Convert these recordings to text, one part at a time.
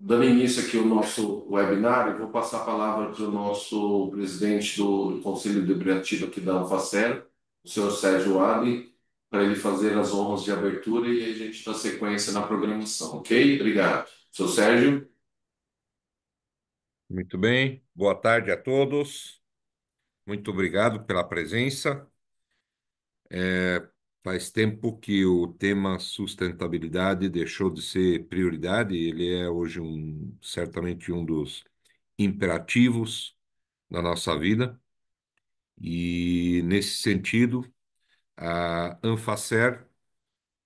Dando início aqui ao nosso webinar, eu vou passar a palavra para o nosso presidente do Conselho Deliberativo aqui da Anfacer, o senhor Sérgio Abi, para ele fazer as honras de abertura e a gente dá sequência na programação, ok? Obrigado. Senhor Sérgio? Muito bem, boa tarde a todos. Muito obrigado pela presença. Faz tempo que o tema sustentabilidade deixou de ser prioridade. Ele é hoje certamente um dos imperativos da nossa vida. E nesse sentido, a Anfacer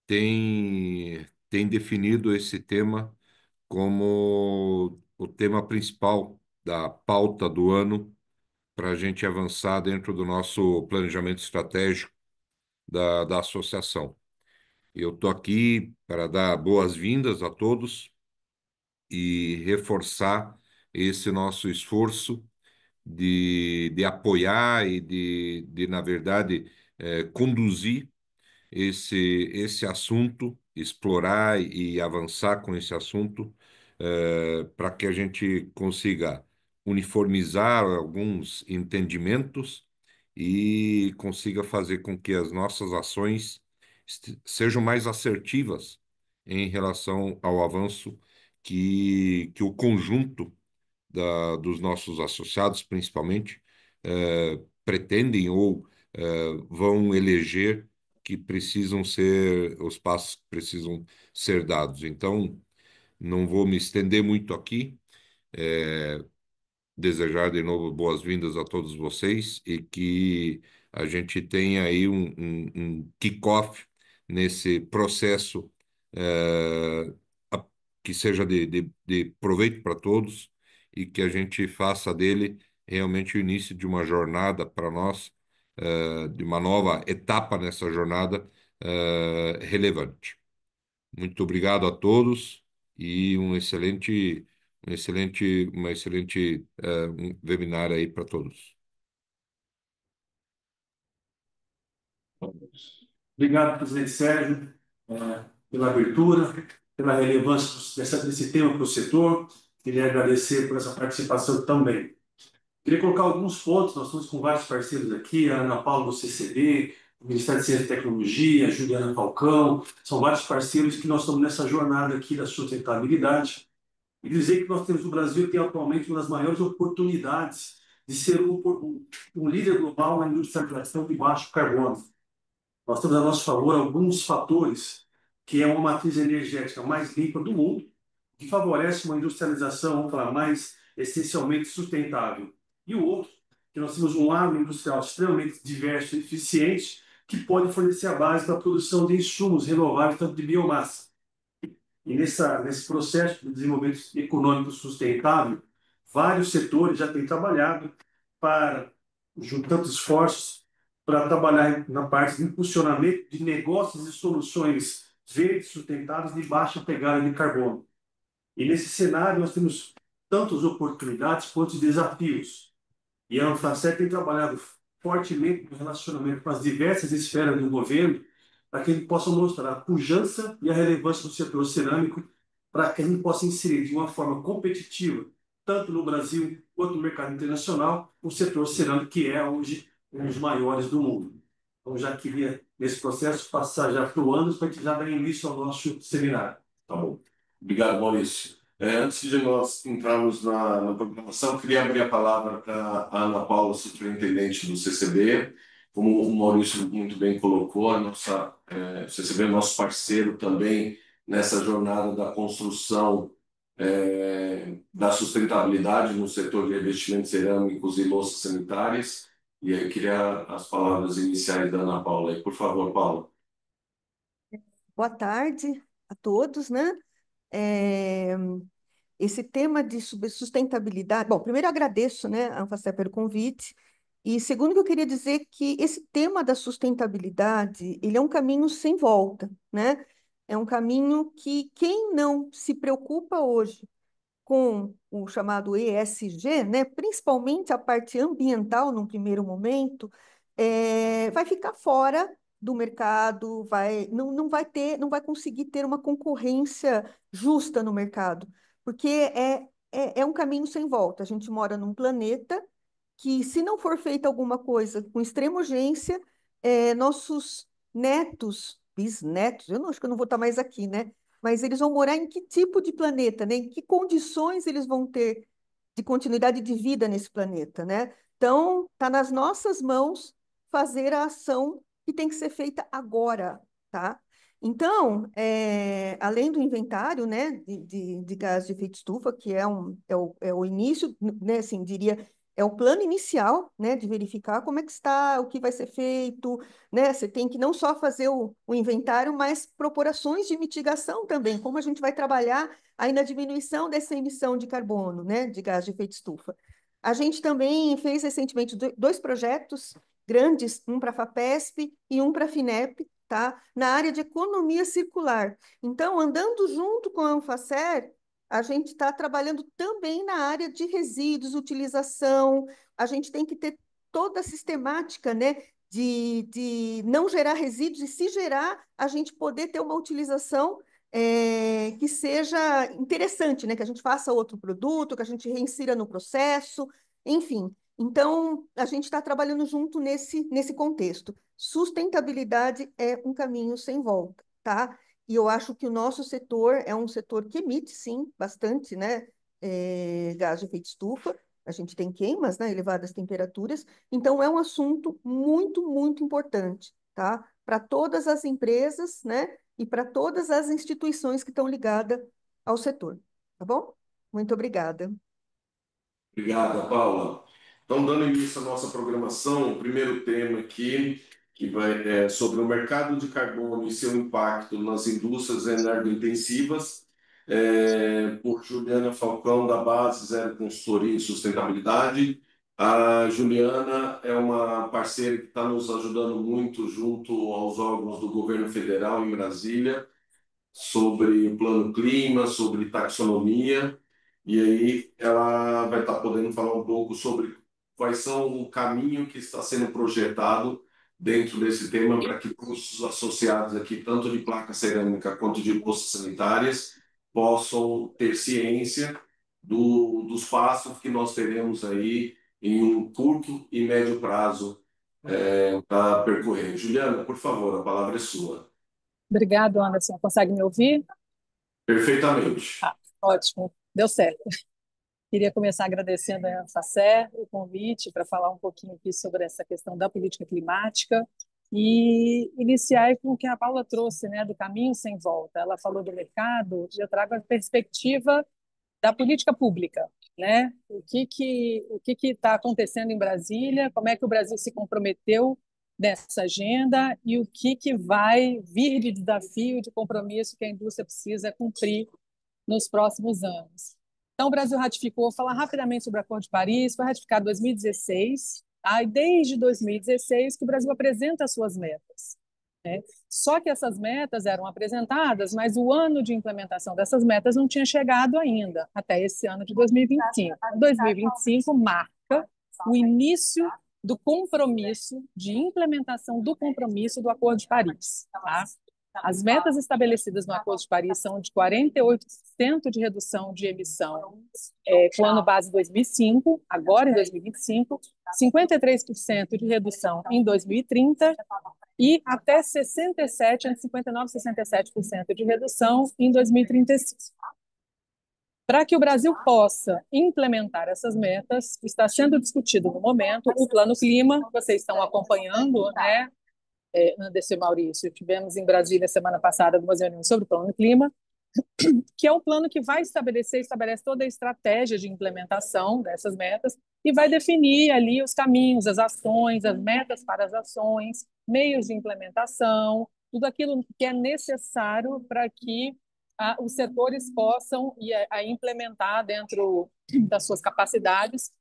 tem definido esse tema como o tema principal da pauta do ano para a gente avançar dentro do nosso planejamento estratégico da associação. Eu estou aqui para dar boas-vindas a todos e reforçar esse nosso esforço de apoiar e na verdade, conduzir esse assunto, explorar e avançar com esse assunto, para que a gente consiga uniformizar alguns entendimentos e consiga fazer com que as nossas ações sejam mais assertivas em relação ao avanço que o conjunto dos nossos associados, principalmente, pretendem ou vão eleger que precisam ser, os passos que precisam ser dados. Então, não vou me estender muito aqui, desejar de novo boas-vindas a todos vocês e que a gente tenha aí um kick-off nesse processo eh, a- que seja de proveito para todos e que a gente faça dele realmente o início de uma jornada para nós, de uma nova etapa nessa jornada relevante. Muito obrigado a todos e uma excelente webinar aí para todos. Obrigado, presidente Sérgio, pela abertura, pela relevância desse tema para o setor. Queria agradecer por essa participação também. Queria colocar alguns pontos, nós estamos com vários parceiros aqui, a Ana Paula do CCB, o Ministério de Ciência e Tecnologia, a Juliana Falcão, são vários parceiros que nós estamos nessa jornada aqui da sustentabilidade. E dizer que nós temos, o Brasil tem atualmente uma das maiores oportunidades de ser um líder global na industrialização de baixo carbono. Nós temos a nosso favor alguns fatores, que é uma matriz energética mais limpa do mundo, que favorece uma industrialização, vamos falar, mais essencialmente sustentável. E o outro, que nós temos um agroindustrial extremamente diverso e eficiente, que pode fornecer a base para a produção de insumos renováveis, tanto de biomassa. E nesse processo de desenvolvimento econômico sustentável, vários setores já têm trabalhado para, juntando esforços, para trabalhar na parte de impulsionamento de negócios e soluções verdes sustentáveis de baixa pegada de carbono. E nesse cenário nós temos tantas oportunidades quanto desafios. E a Anfacer tem trabalhado fortemente no relacionamento com as diversas esferas do governo para que a gente possa mostrar a pujança e a relevância do setor cerâmico para que a gente possa inserir de uma forma competitiva, tanto no Brasil quanto no mercado internacional, o setor cerâmico, que é hoje um dos maiores do mundo. Então, já queria, nesse processo, passar já para o Anderson para a gente já dar início ao nosso seminário. Tá bom. Obrigado, Maurício. Antes de nós entrarmos na programação, eu queria abrir a palavra para a Ana Paula, superintendente do CCB. Como o Maurício muito bem colocou, o CCB é nosso parceiro também nessa jornada da construção da sustentabilidade no setor de revestimentos cerâmicos e louças sanitárias. E aí eu queria as palavras iniciais da Ana Paula. Por favor, Paula. Boa tarde a todos, né? É, esse tema de sustentabilidade. Bom, primeiro eu agradeço, né, a Anfacer pelo convite. E segundo, que eu queria dizer que esse tema da sustentabilidade, ele é um caminho sem volta, né? É um caminho que quem não se preocupa hoje com o chamado ESG, né, principalmente a parte ambiental num primeiro momento, vai ficar fora do mercado, não vai conseguir ter uma concorrência justa no mercado, porque é um caminho sem volta. A gente mora num planeta que, se não for feita alguma coisa com extrema urgência, nossos netos, bisnetos, eu não acho que eu não vou estar mais aqui, né? Mas eles vão morar em que tipo de planeta, né? Em que condições eles vão ter de continuidade de vida nesse planeta, né? Então, está nas nossas mãos fazer a ação que tem que ser feita agora, tá? Então, além do inventário, né, de gás de efeito estufa, que é o início, né, assim, diria, é o plano inicial, né, de verificar como é que está, o que vai ser feito, né? Você tem que não só fazer o inventário, mas propor ações de mitigação também, como a gente vai trabalhar aí na diminuição dessa emissão de carbono, né, de gás de efeito estufa. A gente também fez recentemente dois projetos grandes, um para a FAPESP e um para a FINEP, tá? Na área de economia circular. Então, andando junto com a Anfacer, a gente está trabalhando também na área de resíduos, utilização. A gente tem que ter toda a sistemática, né, de não gerar resíduos, e se gerar, a gente poder ter uma utilização que seja interessante, né? Que a gente faça outro produto, que a gente reinsira no processo, enfim. Então, a gente está trabalhando junto nesse contexto. Sustentabilidade é um caminho sem volta, tá? E eu acho que o nosso setor é um setor que emite, sim, bastante, né? Gás de efeito estufa. A gente tem queimas, né? Elevadas temperaturas. Então, é um assunto muito, muito importante, tá? Para todas as empresas, né? E para todas as instituições que estão ligadas ao setor, tá bom? Muito obrigada. Obrigado, Paula. Então, dando início à nossa programação, o primeiro tema aqui, que vai sobre o mercado de carbono e seu impacto nas indústrias energointensivas, por Juliana Falcão, da Base Zero Consultoria e Sustentabilidade. A Juliana é uma parceira que está nos ajudando muito junto aos órgãos do governo federal em Brasília, sobre o plano clima, sobre taxonomia, e aí ela vai estar podendo falar um pouco sobre quais são o caminho que está sendo projetado dentro desse tema para que custos associados aqui, tanto de placa cerâmica quanto de louças sanitárias, possam ter ciência dos passos que nós teremos aí em um curto e médio prazo para percorrer. Juliana, por favor, a palavra é sua. Obrigado, Anderson. Consegue me ouvir? Perfeitamente. Ótimo, deu certo. Queria começar agradecendo a Anfacer o convite para falar um pouquinho aqui sobre essa questão da política climática e iniciar com o que a Paula trouxe, né, do caminho sem volta. Ela falou do mercado, e eu trago a perspectiva da política pública, né? O que está acontecendo em Brasília, como é que o Brasil se comprometeu nessa agenda e o que vai vir de desafio, de compromisso que a indústria precisa cumprir nos próximos anos. Então, o Brasil ratificou, vou falar rapidamente sobre o Acordo de Paris, foi ratificado em 2016, e desde 2016 que o Brasil apresenta as suas metas, né? Só que essas metas eram apresentadas, mas o ano de implementação dessas metas não tinha chegado ainda, até esse ano de 2025. 2025 marca o início do compromisso, de implementação do compromisso do Acordo de Paris, tá? As metas estabelecidas no Acordo de Paris são de 48% de redução de emissão com o ano base 2005, agora em 2025, 53% de redução em 2030 e até 67, entre 59% e 67% de redução em 2035. Para que o Brasil possa implementar essas metas, está sendo discutido no momento o Plano Clima, vocês estão acompanhando, né? Anderson e Maurício, tivemos em Brasília semana passada algumas reuniões sobre o Plano Clima, que é um plano que vai estabelece toda a estratégia de implementação dessas metas e vai definir ali os caminhos, as ações, as metas para as ações, meios de implementação, tudo aquilo que é necessário para que os setores possam implementar dentro das suas capacidades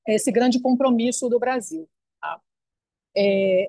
esse grande compromisso do Brasil. Tá?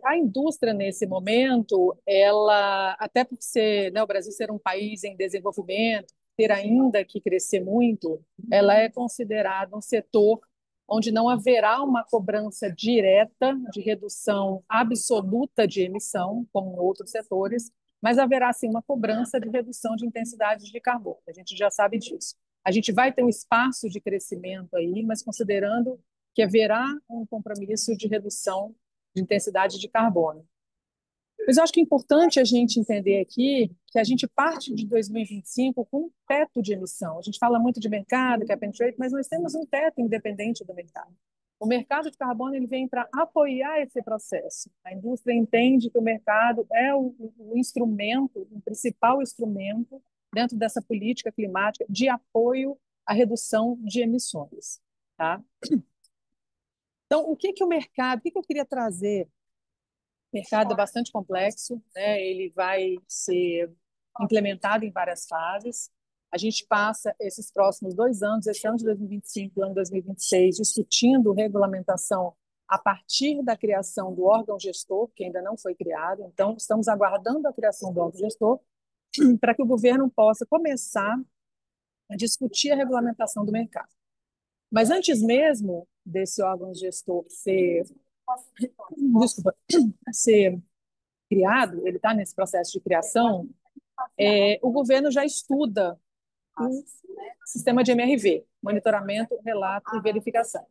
A indústria, nesse momento, ela, até por ser, né, o Brasil ser um país em desenvolvimento, ter ainda que crescer muito, ela é considerada um setor onde não haverá uma cobrança direta de redução absoluta de emissão, como em outros setores, mas haverá, sim, uma cobrança de redução de intensidade de carbono. A gente já sabe disso. A gente vai ter um espaço de crescimento aí, mas considerando que haverá um compromisso de redução de intensidade de carbono. Mas eu acho que é importante a gente entender aqui que a gente parte de 2025 com um teto de emissão. A gente fala muito de mercado, cap and trade, mas nós temos um teto independente do mercado. O mercado de carbono ele vem para apoiar esse processo. A indústria entende que o mercado é o instrumento, o principal instrumento dentro dessa política climática de apoio à redução de emissões. Tá? Então, o que o mercado, o que eu queria trazer? O mercado é bastante complexo, né? Ele vai ser implementado em várias fases. A gente passa esses próximos 2 anos, esse ano de 2025 e o ano de 2026, discutindo regulamentação a partir da criação do órgão gestor, que ainda não foi criado. Então, estamos aguardando a criação do órgão gestor para que o governo possa começar a discutir a regulamentação do mercado. Mas antes mesmo desse órgão gestor ser criado, ele está nesse processo de criação, o governo já estuda o sistema de MRV, monitoramento, relato e verificação.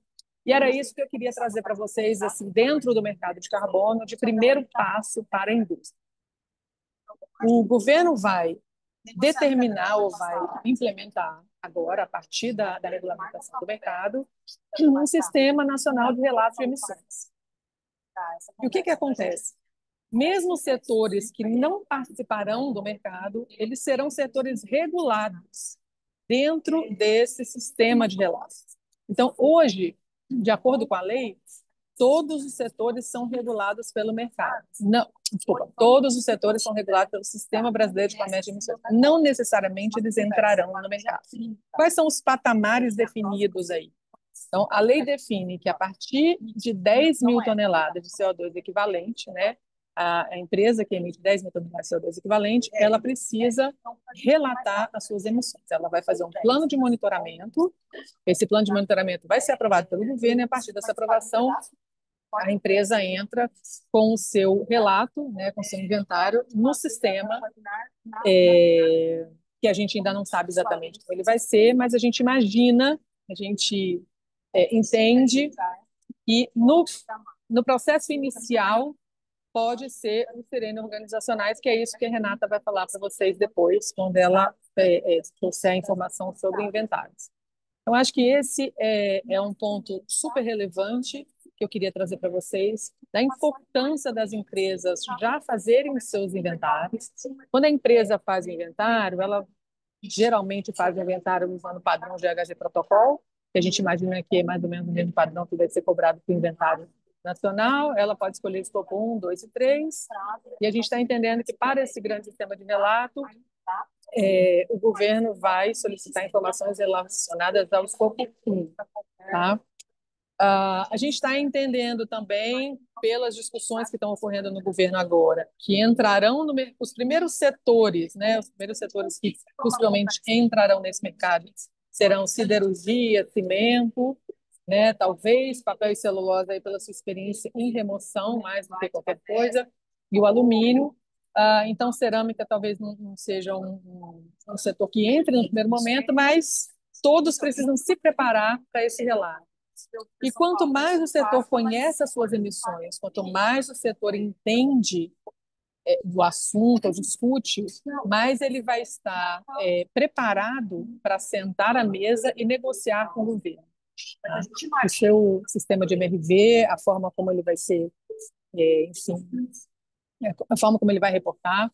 E era isso que eu queria trazer para vocês, assim, dentro do mercado de carbono, de primeiro passo para a indústria. O governo vai determinar ou vai implementar agora, a partir da regulamentação do mercado, um sistema nacional de relato de emissões. E o que acontece? Mesmo os setores que não participarão do mercado, eles serão setores regulados dentro desse sistema de relatos. Então, hoje, de acordo com a lei, todos os setores são regulados pelo mercado. Não, desculpa, todos os setores são regulados pelo Sistema Brasileiro de Comércio de Emissões. Não necessariamente eles entrarão no mercado. Quais são os patamares definidos aí? Então, a lei define que a partir de 10 mil toneladas de CO2 equivalente, né, a empresa que emite 10 mil toneladas de CO2 equivalente, ela precisa relatar as suas emissões. Ela vai fazer um plano de monitoramento. Esse plano de monitoramento vai ser aprovado pelo governo e, a partir dessa aprovação, a empresa entra com o seu relato, né, com o seu inventário, no sistema, que a gente ainda não sabe exatamente como ele vai ser, mas a gente imagina, a gente entende que no processo inicial pode ser os sirenes organizacionais, que é isso que a Renata vai falar para vocês depois, quando ela trouxer a informação sobre inventários. Eu acho que esse é um ponto super relevante que eu queria trazer para vocês, da importância das empresas já fazerem os seus inventários. Quando a empresa faz o inventário, ela geralmente faz o inventário usando o padrão GHG Protocol, que a gente imagina que é mais ou menos o mesmo padrão que deve ser cobrado para o inventário nacional. Ela pode escolher escopo 1, 2 e 3, e a gente está entendendo que para esse grande sistema de relato, o governo vai solicitar informações relacionadas ao escopo 1. Tá? A gente está entendendo também, pelas discussões que estão ocorrendo no governo agora, que entrarão os primeiros setores, né, os primeiros setores que possivelmente entrarão nesse mercado serão siderurgia, cimento, né, talvez papel e celulose aí pela sua experiência em remoção, mais do que qualquer coisa, e o alumínio. Então, cerâmica talvez não seja um setor que entre no primeiro momento, mas todos precisam se preparar para esse relato. E quanto mais o setor conhece as suas emissões, quanto mais o setor entende do assunto, discute, mais ele vai estar preparado para sentar à mesa e negociar com o governo. Tá? O seu sistema de MRV, a forma como ele vai ser, enfim, a forma como ele vai reportar.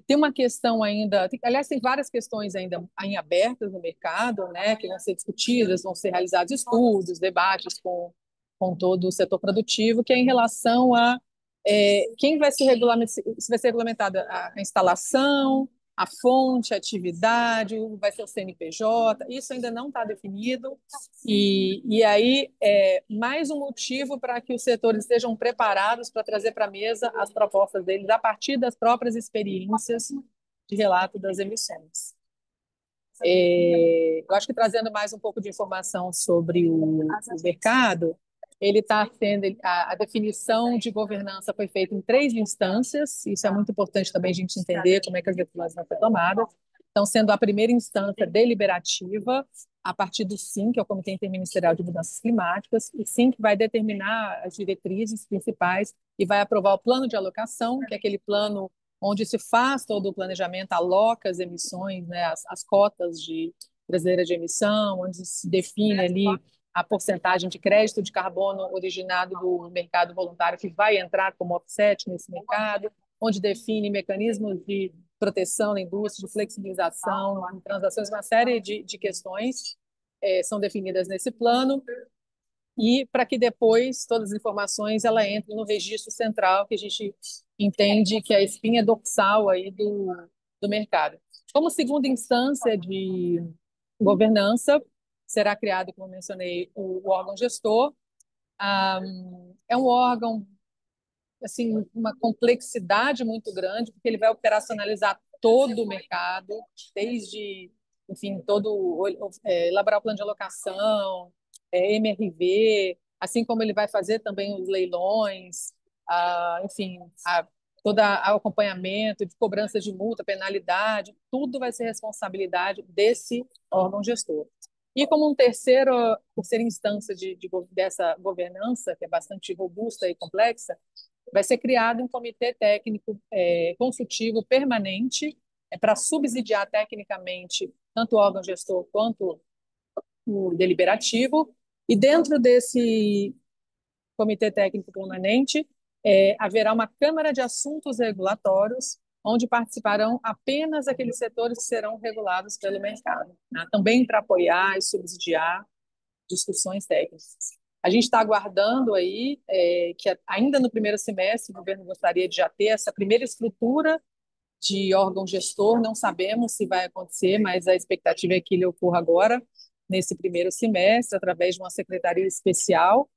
Tem uma questão ainda, aliás, tem várias questões ainda em abertas no mercado, né, que vão ser discutidas, vão ser realizados estudos, debates com todo o setor produtivo, que é em relação a quem vai ser se vai ser regulamentada a instalação, a fonte, a atividade, vai ser o CNPJ, isso ainda não está definido, e aí mais um motivo para que os setores estejam preparados para trazer para a mesa as propostas deles a partir das próprias experiências de relato das emissões. Eu acho que trazendo mais um pouco de informação sobre o mercado, ele está sendo a definição de governança foi feita em 3 instâncias. Isso é muito importante também a gente entender como é que as decisões vão ser tomadas. Então, estão sendo a primeira instância deliberativa a partir do SIM, que é o Comitê Interministerial de Mudanças Climáticas, e SIM que vai determinar as diretrizes principais e vai aprovar o plano de alocação, que é aquele plano onde se faz todo o planejamento, aloca as emissões, né, as cotas de brasileira de emissão, onde se define ali a porcentagem de crédito de carbono originado do mercado voluntário que vai entrar como offset nesse mercado, onde define mecanismos de proteção da indústria, de flexibilização, de transações, uma série de questões são definidas nesse plano, e para que depois todas as informações ela entrem no registro central, que a gente entende que é a espinha dorsal aí do mercado. Como segunda instância de governança, será criado, como mencionei, o órgão gestor. É um órgão assim, uma complexidade muito grande, porque ele vai operacionalizar todo o mercado, desde, enfim, elaborar o plano de alocação, MRV, assim como ele vai fazer também os leilões, enfim, todo o acompanhamento de cobrança de multa, penalidade, tudo vai ser responsabilidade desse órgão gestor. E como terceira instância dessa governança, que é bastante robusta e complexa, vai ser criado um comitê técnico consultivo permanente para subsidiar tecnicamente tanto o órgão gestor quanto o deliberativo. E dentro desse comitê técnico permanente haverá uma Câmara de Assuntos Regulatórios, onde participarão apenas aqueles setores que serão regulados pelo mercado, né? Também para apoiar e subsidiar discussões técnicas. A gente está aguardando aí que ainda no primeiro semestre o governo gostaria de já ter essa primeira estrutura de órgão gestor, não sabemos se vai acontecer, mas a expectativa é que ele ocorra agora, nesse primeiro semestre, através de uma secretaria especial,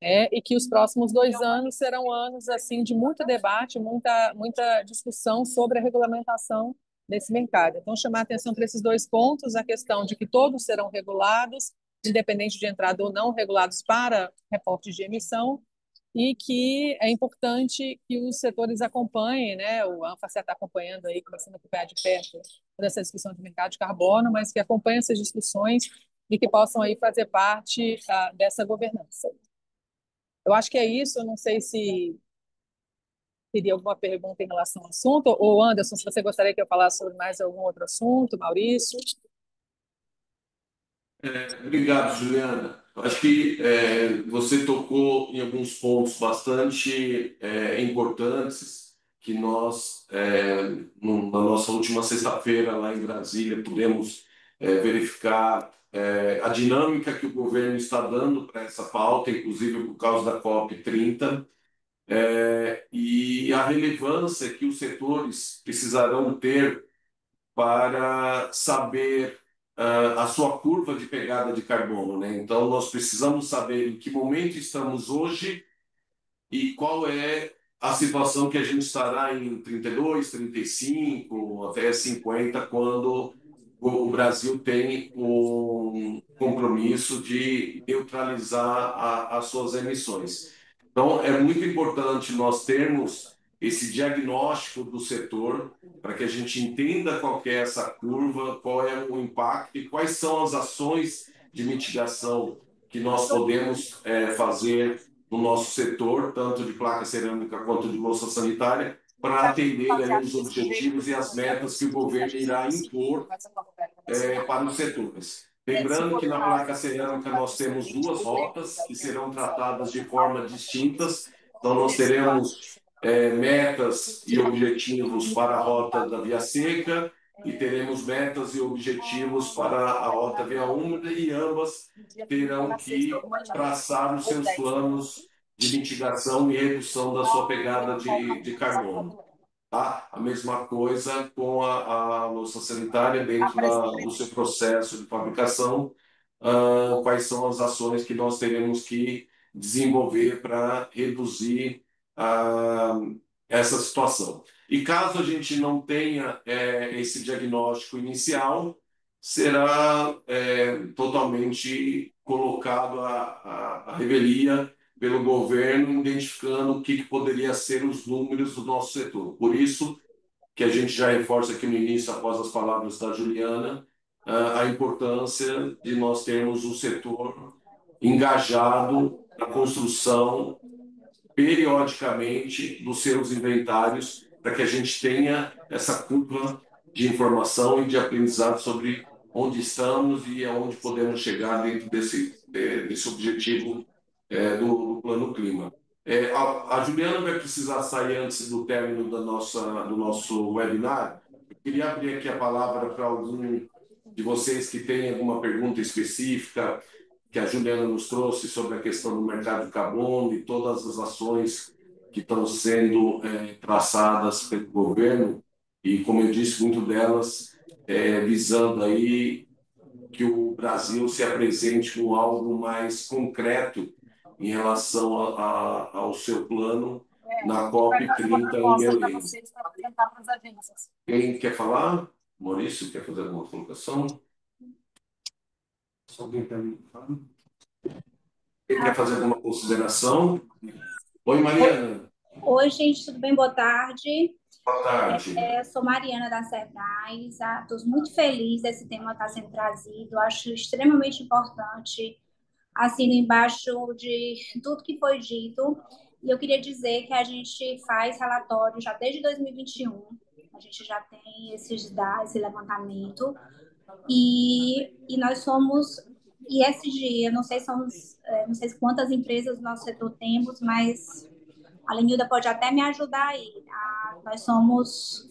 e que os próximos 2 anos serão anos assim de muito debate, muita discussão sobre a regulamentação desse mercado. Então, chamar atenção para esses 2 pontos, a questão de que todos serão regulados, independente de entrada ou não, regulados para reportes de emissão, e que é importante que os setores acompanhem, né? O ANFACE está acompanhando aí, começando a acompanhar de perto toda essa discussão de mercado de carbono, mas que acompanhem essas discussões e que possam aí fazer parte dessa governança. Eu acho que é isso, eu não sei se teria alguma pergunta em relação ao assunto, ou Anderson, se você gostaria que eu falasse sobre mais algum outro assunto, Maurício. Obrigado, Juliana. Acho que você tocou em alguns pontos bastante importantes que nós, na nossa última sexta-feira lá em Brasília, pudemos verificar a dinâmica que o governo está dando para essa pauta, inclusive por causa da COP30, e a relevância que os setores precisarão ter para saber a sua curva de pegada de carbono, né? Então, nós precisamos saber em que momento estamos hoje e qual é a situação que a gente estará em 32, 35, até 50, quando o Brasil tem um compromisso de neutralizar as suas emissões. Então, é muito importante nós termos esse diagnóstico do setor para que a gente entenda qual que é essa curva, qual é o impacto e quais são as ações de mitigação que nós podemos fazer no nosso setor, tanto de placa cerâmica quanto de louça sanitária, para atender ali, os objetivos e as metas que o governo irá impor para os setores. Lembrando que na placa cerâmica nós temos 2 rotas que serão tratadas de forma distintas. Então, nós teremos metas e objetivos para a rota da Via Seca e teremos metas e objetivos para a rota Via Úmida, e ambas terão que traçar os seus planos de mitigação e redução da sua pegada de carbono. Tá? A mesma coisa com a louça sanitária dentro do seu processo de fabricação, quais são as ações que nós teremos que desenvolver para reduzir essa situação. E caso a gente não tenha esse diagnóstico inicial, será totalmente colocado à revelia pelo governo, identificando o que poderia ser os números do nosso setor. Por isso que a gente já reforça aqui no início, após as palavras da Juliana, a importância de nós termos um setor engajado na construção periodicamente dos seus inventários, para que a gente tenha essa curva de informação e de aprendizado sobre onde estamos e aonde podemos chegar dentro desse objetivo do Plano Clima. A Juliana vai precisar sair antes do término do nosso webinar. Eu queria abrir aqui a palavra para algum de vocês que tem alguma pergunta específica que a Juliana nos trouxe sobre a questão do mercado de carbono e todas as ações que estão sendo traçadas pelo governo e, como eu disse, muito delas visando aí que o Brasil se apresente com algo mais concreto em relação ao seu plano na COP30 em Belém. Quem quer falar? Maurício, quer fazer alguma colocação? Se alguém está me falando. Quem quer fazer alguma consideração? Oi, Mariana. Oi, gente, tudo bem? Boa tarde. Boa tarde. Eu sou Mariana da Sertais. Estou muito feliz desse tema estar sendo trazido. Acho extremamente importante, assino embaixo de tudo que foi dito. E eu queria dizer que a gente faz relatório já desde 2021. A gente já tem esses dados, esse levantamento. E nós somos ESG. Eu não sei, não sei quantas empresas do nosso setor temos, mas a Lenilda pode até me ajudar aí. Nós somos.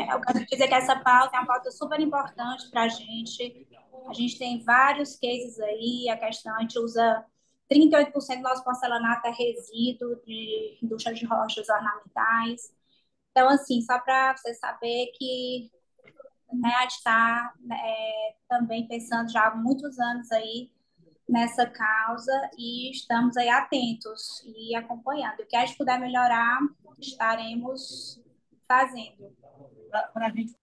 Eu quero dizer que essa pauta é uma pauta super importante para a gente. A gente tem vários cases aí. A gente usa 38% do nosso porcelanato é resíduo de indústria de rochas ornamentais. Então, assim, só para você saber que, né, a gente está também pensando já há muitos anos aí nessa causa e estamos aí atentos e acompanhando. O que a gente puder melhorar, estaremos fazendo. Para a gente.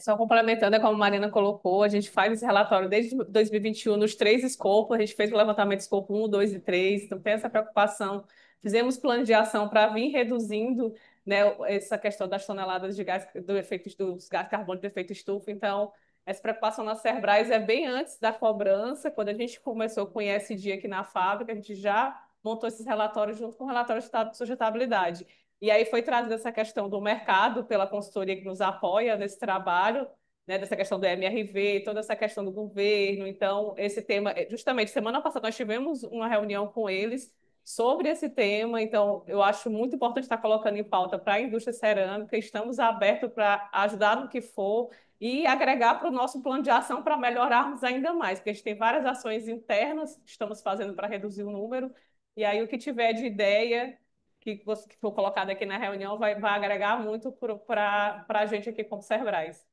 Só complementando, como a Marina colocou, a gente faz esse relatório desde 2021 nos 3 escopos, a gente fez o levantamento de escopo 1, 2 e 3, então tem essa preocupação. Fizemos plano de ação para vir reduzindo, né, essa questão das toneladas de gás, dos gás carbônico de efeito estufa, então essa preocupação na Cerbrais é bem antes da cobrança, quando a gente começou com o ESG aqui na fábrica, a gente já montou esses relatórios junto com o relatório de sustentabilidade. E aí foi trazida essa questão do mercado pela consultoria que nos apoia nesse trabalho, né, dessa questão do MRV, toda essa questão do governo. Então, esse tema, justamente, semana passada nós tivemos uma reunião com eles sobre esse tema. Então, eu acho muito importante estar colocando em pauta para a indústria cerâmica. Estamos abertos para ajudar no que for e agregar para o nosso plano de ação para melhorarmos ainda mais, porque a gente tem várias ações internas que estamos fazendo para reduzir o número. E aí, o que tiver de ideia que for colocado aqui na reunião vai agregar muito para a gente aqui como Cerbrais.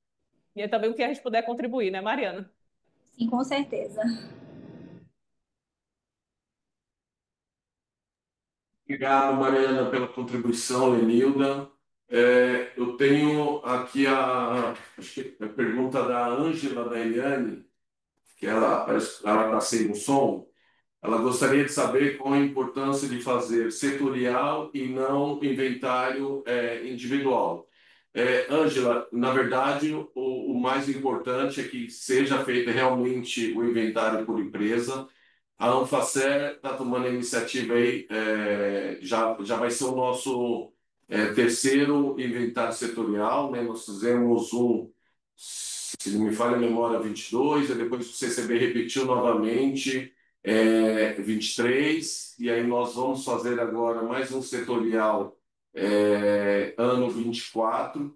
E é também o que a gente puder contribuir, né, Mariana? Sim, com certeza. Obrigado, Mariana, pela contribuição, Lenilda. Eu tenho aqui acho que a pergunta da Ângela, da Eliane, que ela está sem o som. Ela gostaria de saber qual a importância de fazer setorial e não inventário individual. Ângela, na verdade, o mais importante é que seja feito realmente o inventário por empresa. A Anfacer está tomando a iniciativa aí, já vai ser o nosso terceiro inventário setorial, né? Nós fizemos se não me falha a memória, 22, e depois o CCB repetiu novamente, 23, e aí nós vamos fazer agora mais um setorial ano 24.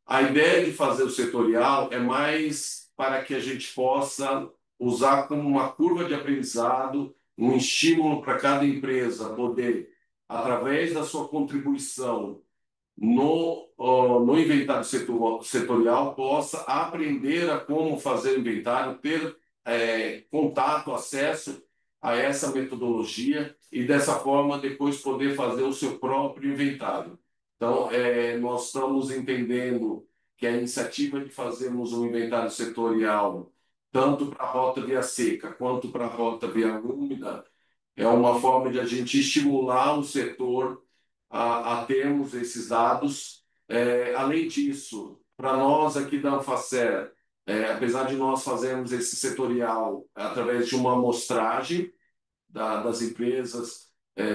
A ideia de fazer o setorial é mais para que a gente possa usar como uma curva de aprendizado, um estímulo para cada empresa poder, através da sua contribuição no inventário setorial, possa aprender a como fazer o inventário, ter contato, acesso a essa metodologia e, dessa forma, depois poder fazer o seu próprio inventário. Então, nós estamos entendendo que a iniciativa de fazermos um inventário setorial, tanto para a rota via seca quanto para a rota via úmida, é uma forma de a gente estimular o setor a termos esses dados. Além disso, para nós aqui da Anfacer, apesar de nós fazermos esse setorial através de uma amostragem das empresas,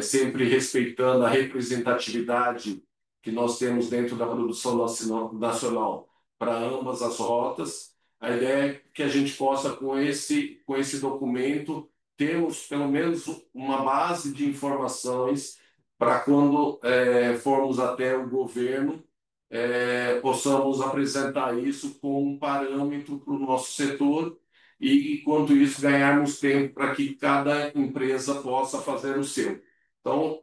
sempre respeitando a representatividade que nós temos dentro da produção nacional para ambas as rotas. A ideia é que a gente possa, com esse documento, termos pelo menos uma base de informações para quando formos até o governo, possamos apresentar isso como um parâmetro para o nosso setor e, enquanto isso, ganharmos tempo para que cada empresa possa fazer o seu. Então,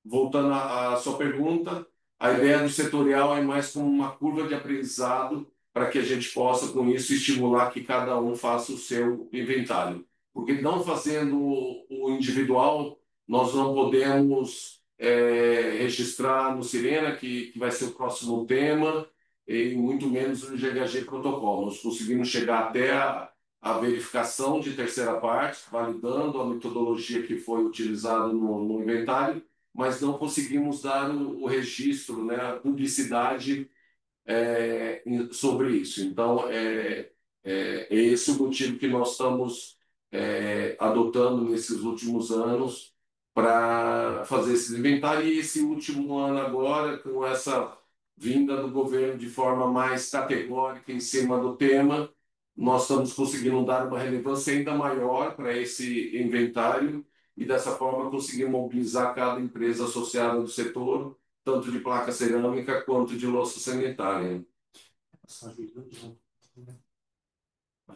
voltando à sua pergunta, a ideia do setorial é mais como uma curva de aprendizado para que a gente possa, com isso, estimular que cada um faça o seu inventário. Porque não fazendo o individual, nós não podemos registrar no Sirena, que vai ser o próximo tema, e muito menos no GHG protocolo. Nós conseguimos chegar até a verificação de terceira parte, validando a metodologia que foi utilizada no inventário, mas não conseguimos dar o registro, né, a publicidade sobre isso. Então, é esse o motivo que nós estamos adotando nesses últimos anos para fazer esse inventário. E esse último ano agora, com essa vinda do governo de forma mais categórica em cima do tema, nós estamos conseguindo dar uma relevância ainda maior para esse inventário e, dessa forma, conseguir mobilizar cada empresa associada do setor, tanto de placa cerâmica quanto de louça sanitária.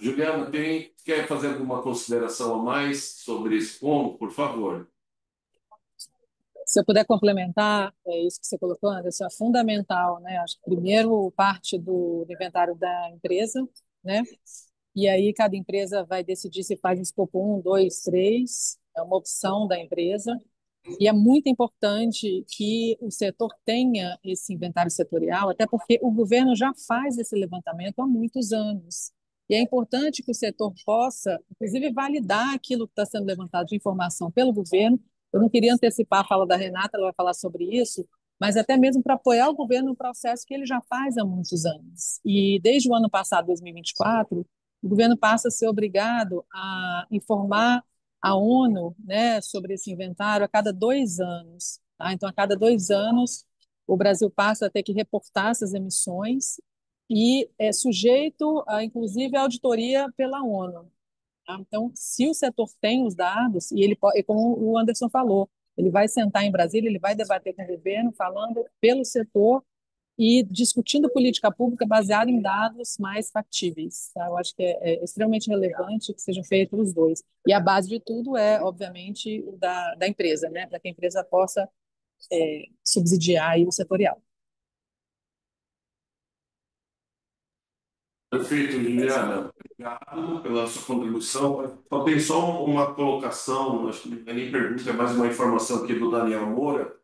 Juliana, quer fazer alguma consideração a mais sobre esse ponto, por favor? Se eu puder complementar, isso que você colocou, Anderson, é fundamental, né? Acho que primeiro parte do inventário da empresa, né? E aí cada empresa vai decidir se faz escopo 1, 2, 3, é uma opção da empresa. E é muito importante que o setor tenha esse inventário setorial, até porque o governo já faz esse levantamento há muitos anos. E é importante que o setor possa, inclusive, validar aquilo que está sendo levantado de informação pelo governo. Eu não queria antecipar a fala da Renata, ela vai falar sobre isso, mas até mesmo para apoiar o governo no processo que ele já faz há muitos anos. E desde o ano passado, 2024, o governo passa a ser obrigado a informar a ONU, né, sobre esse inventário a cada 2 anos. Tá? Então, a cada 2 anos, o Brasil passa a ter que reportar essas emissões e é sujeito, inclusive, à auditoria pela ONU. Tá? Então, se o setor tem os dados, e ele pode, como o Anderson falou, ele vai sentar em Brasília, ele vai debater com o governo, falando pelo setor e discutindo política pública baseada em dados mais factíveis. Tá? Eu acho que é extremamente relevante que sejam feitos os dois. E a base de tudo é, obviamente, o da empresa, né? Para que a empresa possa subsidiar aí o setorial. Perfeito, Juliana. Obrigado pela sua contribuição. Só tem só uma colocação, acho que não é nem pergunta, é mais uma informação aqui do Daniel Moura,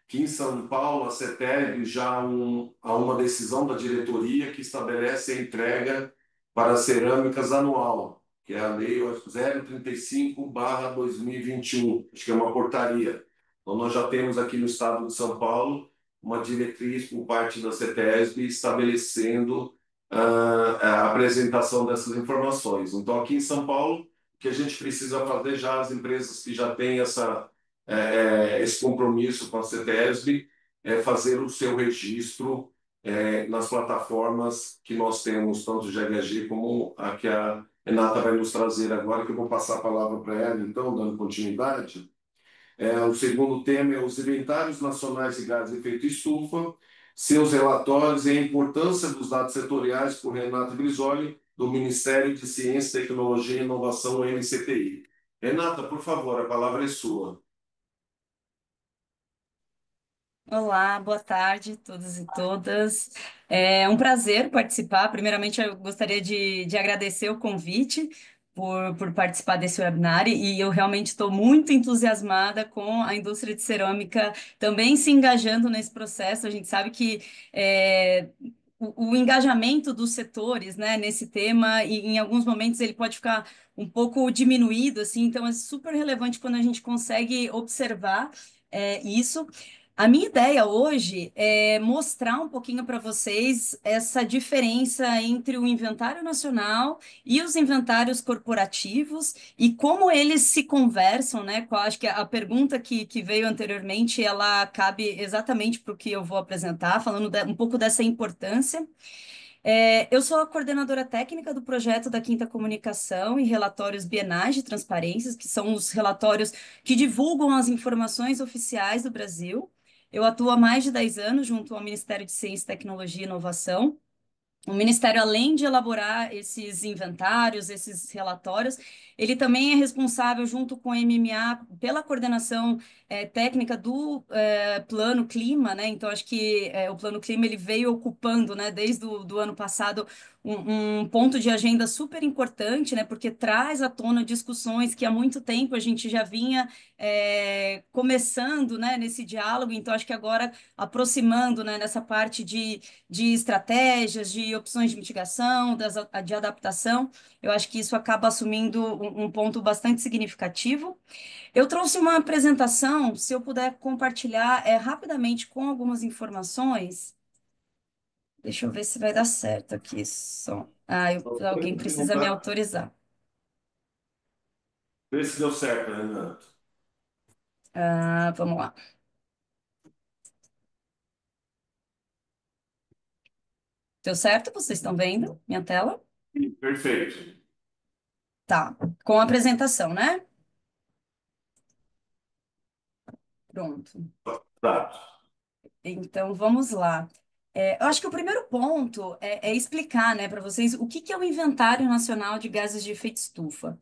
que em São Paulo a CETESB já há uma decisão da diretoria que estabelece a entrega para cerâmicas anual, que é a Lei 035/2021, acho que é uma portaria. Então, nós já temos aqui no estado de São Paulo uma diretriz por parte da CETESB estabelecendo a apresentação dessas informações. Então, aqui em São Paulo, o que a gente precisa fazer já, as empresas que já têm esse compromisso com a CETESB, é fazer o seu registro nas plataformas que nós temos, tanto de GHG como a que a Renata vai nos trazer agora, que eu vou passar a palavra para ela, então, dando continuidade. O segundo tema é os inventários nacionais de gases de efeito estufa, seus relatórios e a importância dos dados setoriais, por Renata Grisoli, do Ministério de Ciência, Tecnologia e Inovação, MCTI. Renata, por favor, a palavra é sua. Olá, boa tarde a todos e todas. É um prazer participar. Primeiramente, eu gostaria de agradecer o convite por participar desse webinar e eu realmente estou muito entusiasmada com a indústria de cerâmica também se engajando nesse processo. A gente sabe que o engajamento dos setores, né, nesse tema, e em alguns momentos ele pode ficar um pouco diminuído, assim, então é super relevante quando a gente consegue observar isso. A minha ideia hoje é mostrar um pouquinho para vocês essa diferença entre o inventário nacional e os inventários corporativos e como eles se conversam, né? Acho que a pergunta que veio anteriormente, ela cabe exatamente para o que eu vou apresentar, falando um pouco dessa importância. Eu sou a coordenadora técnica do projeto da Quinta Comunicação e relatórios bienais de transparências, que são os relatórios que divulgam as informações oficiais do Brasil. Eu atuo há mais de 10 anos junto ao Ministério de Ciência, Tecnologia e Inovação. O Ministério, além de elaborar esses inventários, esses relatórios, ele também é responsável, junto com a MMA, pela coordenação técnica do Plano Clima, né? Então, acho que o Plano Clima ele veio ocupando, né, desde do ano passado, um ponto de agenda super importante, né? Porque traz à tona discussões que há muito tempo a gente já vinha começando, né, nesse diálogo. Então, acho que agora, aproximando, né, nessa parte de estratégias, de opções de mitigação, de adaptação. Eu acho que isso acaba assumindo um ponto bastante significativo. Eu trouxe uma apresentação, se eu puder compartilhar rapidamente com algumas informações. Deixa eu ver se vai dar certo aqui. Alguém precisa me autorizar. Vê se deu certo, né, Renato? Vamos lá. Deu certo? Vocês estão vendo minha tela? Perfeito. Tá. Com a apresentação, né? Pronto. Tá. Então, vamos lá. Eu acho que o primeiro ponto é explicar, né, para vocês o que é o Inventário Nacional de Gases de Efeito Estufa.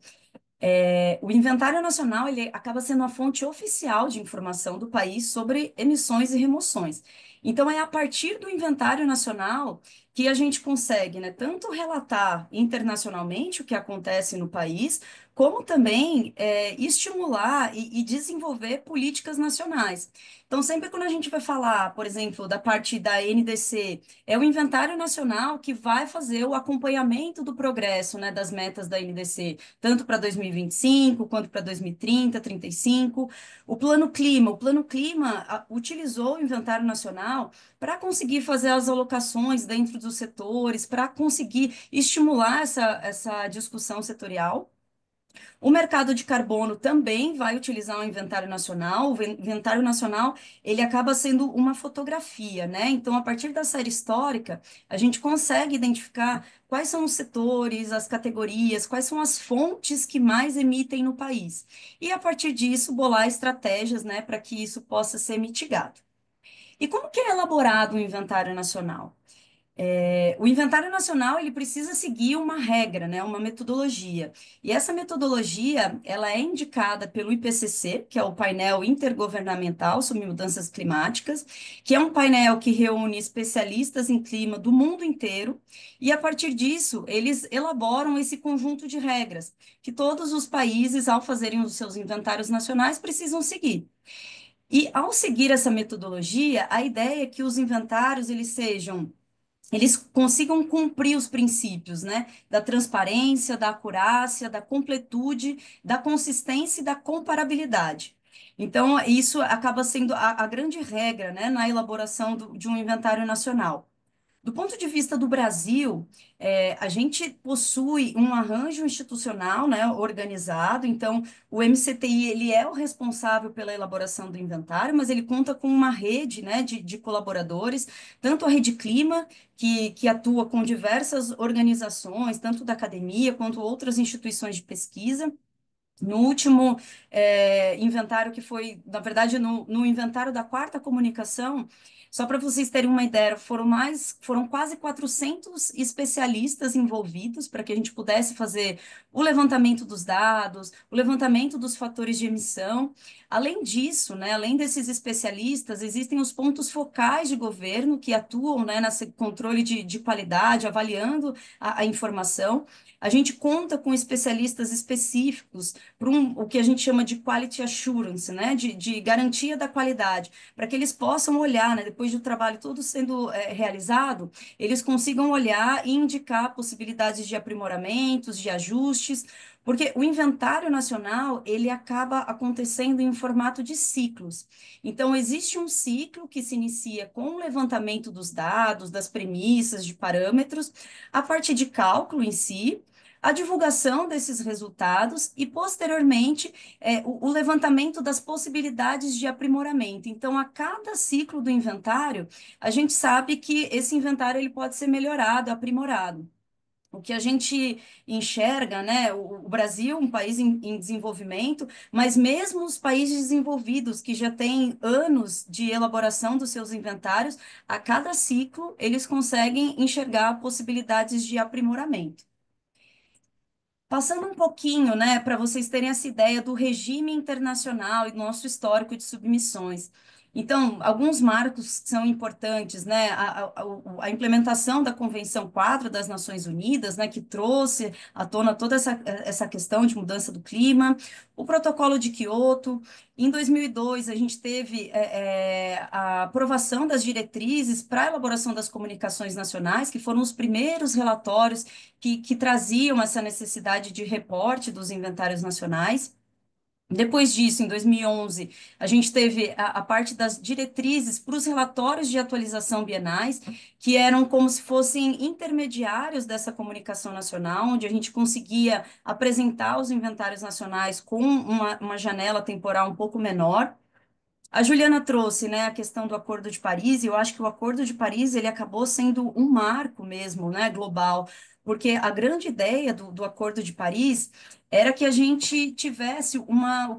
O Inventário Nacional ele acaba sendo a fonte oficial de informação do país sobre emissões e remoções. Então, é a partir do Inventário Nacional que a gente consegue, né, tanto relatar internacionalmente o que acontece no país, como também estimular e desenvolver políticas nacionais. Então, sempre quando a gente vai falar, por exemplo, da parte da NDC, é o Inventário Nacional que vai fazer o acompanhamento do progresso, né, das metas da NDC tanto para 2025 quanto para 2030, 35. O Plano Clima utilizou o Inventário Nacional para conseguir fazer as alocações dentro dos setores, para conseguir estimular essa discussão setorial. O mercado de carbono também vai utilizar o inventário nacional. O inventário nacional, ele acaba sendo uma fotografia, né? Então, a partir da série histórica, a gente consegue identificar quais são os setores, as categorias, quais são as fontes que mais emitem no país. E, a partir disso, bolar estratégias, né, para que isso possa ser mitigado. E como que é elaborado o inventário nacional? O Inventário Nacional ele precisa seguir uma regra, né, uma metodologia. E essa metodologia ela é indicada pelo IPCC, que é o painel intergovernamental sobre mudanças climáticas, que é um painel que reúne especialistas em clima do mundo inteiro. E a partir disso eles elaboram esse conjunto de regras que todos os países, ao fazerem os seus inventários nacionais, precisam seguir. E ao seguir essa metodologia, a ideia é que os inventários eles consigam cumprir os princípios, né, da transparência, da acurácia, da completude, da consistência e da comparabilidade. Então, isso acaba sendo a grande regra, né, na elaboração de um inventário nacional. Do ponto de vista do Brasil, a gente possui um arranjo institucional, né, organizado. Então, o MCTI ele é o responsável pela elaboração do inventário, mas ele conta com uma rede, né, de colaboradores, tanto a Rede Clima, que atua com diversas organizações, tanto da academia quanto outras instituições de pesquisa. No último inventário que foi, na verdade, no inventário da Quarta Comunicação, só para vocês terem uma ideia, foram quase 400 especialistas envolvidos para que a gente pudesse fazer o levantamento dos dados, o levantamento dos fatores de emissão. Além disso, né, além desses especialistas, existem os pontos focais de governo que atuam, né, nesse controle de qualidade, avaliando a informação. A gente conta com especialistas específicos para o que a gente chama de quality assurance, né? De garantia da qualidade, para que eles possam olhar, né? Depois depois do trabalho todo sendo realizado, eles consigam olhar e indicar possibilidades de aprimoramentos, de ajustes, porque o inventário nacional, ele acaba acontecendo em formato de ciclos. Então, existe um ciclo que se inicia com o levantamento dos dados, das premissas, de parâmetros, a partir de cálculo em si, a divulgação desses resultados e, posteriormente, o levantamento das possibilidades de aprimoramento. Então, a cada ciclo do inventário, a gente sabe que esse inventário ele pode ser melhorado, aprimorado. O que a gente enxerga, né? O Brasil, um país em desenvolvimento, mas mesmo os países desenvolvidos, que já têm anos de elaboração dos seus inventários, a cada ciclo eles conseguem enxergar possibilidades de aprimoramento. Passando um pouquinho, né, para vocês terem essa ideia do regime internacional e do nosso histórico de submissões. Então, alguns marcos são importantes, né? A implementação da Convenção Quadro das Nações Unidas, né, que trouxe à tona toda essa questão de mudança do clima, o Protocolo de Quioto. Em 2002, a gente teve a aprovação das diretrizes para a elaboração das comunicações nacionais, que foram os primeiros relatórios que traziam essa necessidade de reporte dos inventários nacionais. Depois disso, em 2011, a gente teve a parte das diretrizes para os relatórios de atualização bienais, que eram como se fossem intermediários dessa comunicação nacional, onde a gente conseguia apresentar os inventários nacionais com uma janela temporal um pouco menor. A Juliana trouxe, né, a questão do Acordo de Paris, e eu acho que o Acordo de Paris ele acabou sendo um marco mesmo, né, global, porque a grande ideia do Acordo de Paris era que a gente tivesse o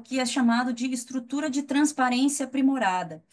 que é chamado de estrutura de transparência aprimorada.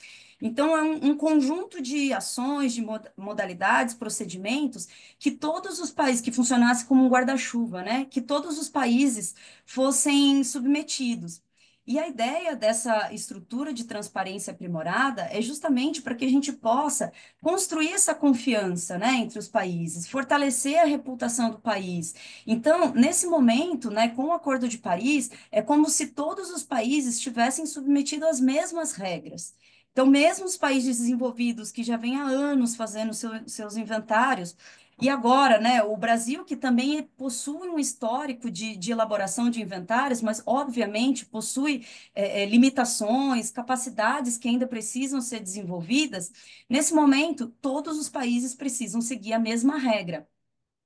Então, é um conjunto de ações, de modalidades, procedimentos, que todos os países, que funcionasse como um guarda-chuva, né, que todos os países fossem submetidos. E a ideia dessa estrutura de transparência aprimorada é justamente para que a gente possa construir essa confiança, né, entre os países, fortalecer a reputação do país. Então, nesse momento, né, com o Acordo de Paris, é como se todos os países tivessem submetido às mesmas regras. Então, mesmo os países desenvolvidos que já vêm há anos fazendo seus inventários, e agora, né, o Brasil, que também possui um histórico de elaboração de inventários, mas, obviamente, possui limitações, capacidades que ainda precisam ser desenvolvidas, nesse momento, todos os países precisam seguir a mesma regra.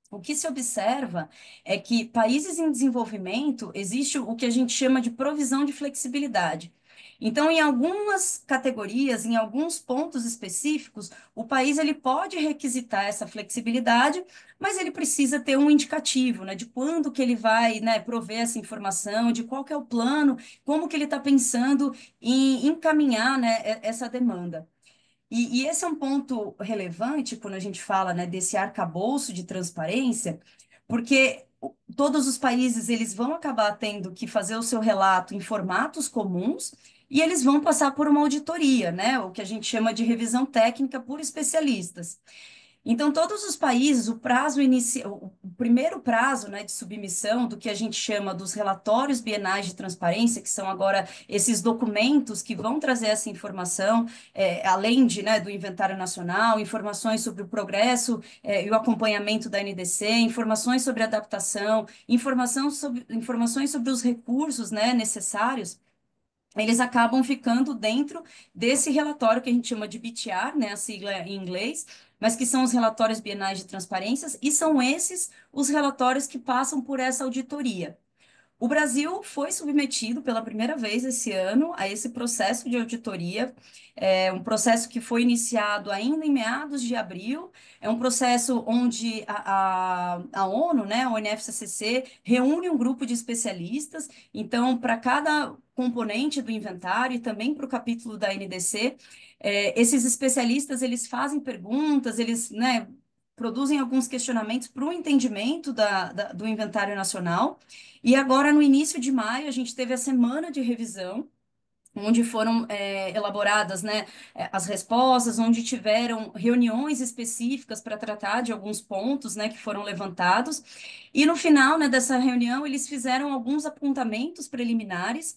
O que se observa é que países em desenvolvimento existe o que a gente chama de provisão de flexibilidade. Então, em algumas categorias, em alguns pontos específicos, o país ele pode requisitar essa flexibilidade, mas ele precisa ter um indicativo, né, de quando que ele vai, né, prover essa informação, de qual que é o plano, como que ele está pensando em encaminhar, né, essa demanda. E esse é um ponto relevante quando a gente fala, né, desse arcabouço de transparência, porque todos os países eles vão acabar tendo que fazer o seu relato em formatos comuns e eles vão passar por uma auditoria, né, o que a gente chama de revisão técnica por especialistas. Então, todos os países, o prazo inicial, o primeiro prazo, né, de submissão do que a gente chama dos relatórios bienais de transparência, que são agora esses documentos que vão trazer essa informação, além de, né, do inventário nacional, informações sobre o progresso, e o acompanhamento da NDC, informações sobre adaptação, informações sobre os recursos, né, necessários. Eles acabam ficando dentro desse relatório que a gente chama de BTR, né, a sigla em inglês, mas que são os relatórios bienais de transparências, e são esses os relatórios que passam por essa auditoria. O Brasil foi submetido pela primeira vez esse ano a esse processo de auditoria, um processo que foi iniciado ainda em meados de abril, é um processo onde a ONU, né, a UNFCCC, reúne um grupo de especialistas, então, para cada componente do inventário e também para o capítulo da NDC, esses especialistas, eles fazem perguntas, eles, né, produzem alguns questionamentos para o entendimento do inventário nacional, e agora, no início de maio, a gente teve a semana de revisão, onde foram elaboradas, né, as respostas, onde tiveram reuniões específicas para tratar de alguns pontos, né, que foram levantados. E no final, né, dessa reunião, eles fizeram alguns apontamentos preliminares.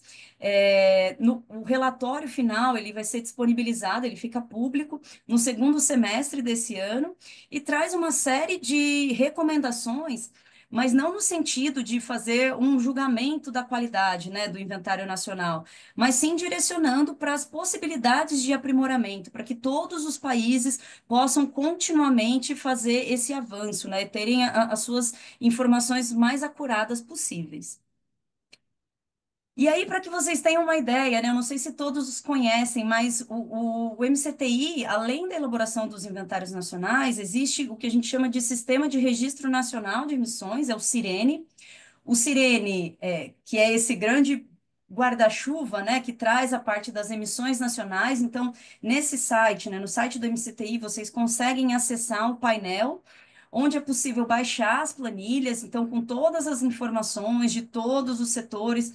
O relatório final ele vai ser disponibilizado, ele fica público no segundo semestre desse ano e traz uma série de recomendações, mas não no sentido de fazer um julgamento da qualidade, né, do inventário nacional, mas sim direcionando para as possibilidades de aprimoramento, para que todos os países possam continuamente fazer esse avanço, né, terem as suas informações mais acuradas possíveis. E aí, para que vocês tenham uma ideia, né, eu não sei se todos os conhecem, mas o MCTI, além da elaboração dos inventários nacionais, existe o que a gente chama de Sistema de Registro Nacional de Emissões, é o Cirene. O Cirene, que é esse grande guarda-chuva, né, que traz a parte das emissões nacionais. Então, nesse site, né, no site do MCTI, vocês conseguem acessar o painel, onde é possível baixar as planilhas, então, com todas as informações de todos os setores,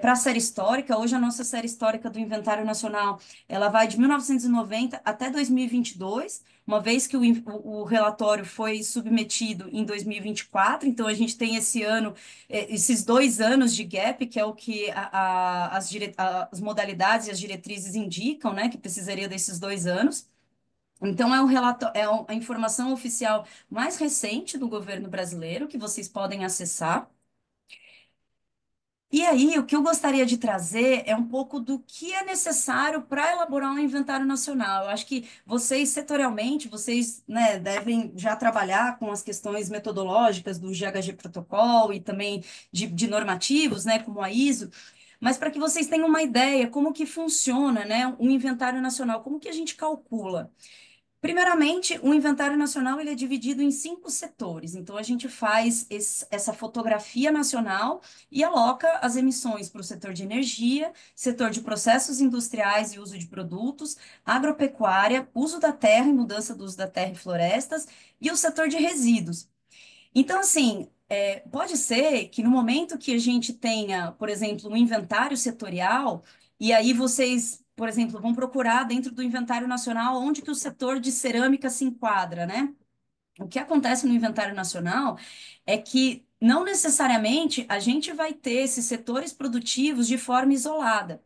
para a série histórica. Hoje, a nossa série histórica do Inventário Nacional, ela vai de 1990 até 2022, uma vez que o relatório foi submetido em 2024, então a gente tem esse ano, esses 2 anos de gap, que é o que as modalidades e as diretrizes indicam, né, que precisaria desses 2 anos. Então, a informação oficial mais recente do governo brasileiro, que vocês podem acessar. E aí, o que eu gostaria de trazer é um pouco do que é necessário para elaborar um inventário nacional. Eu acho que vocês, setorialmente, vocês, né, devem já trabalhar com as questões metodológicas do GHG Protocol e também de normativos, né, como a ISO, mas para que vocês tenham uma ideia como que funciona, né, um inventário nacional, como que a gente calcula. Primeiramente, o inventário nacional ele é dividido em 5 setores. Então, a gente faz essa fotografia nacional e aloca as emissões para o setor de energia, setor de processos industriais e uso de produtos, agropecuária, uso da terra e mudança do uso da terra e florestas, e o setor de resíduos. Então, assim, pode ser que no momento que a gente tenha, por exemplo, um inventário setorial, e aí vocês, por exemplo, vão procurar dentro do inventário nacional onde que o setor de cerâmica se enquadra, né? O que acontece no inventário nacional é que não necessariamente a gente vai ter esses setores produtivos de forma isolada.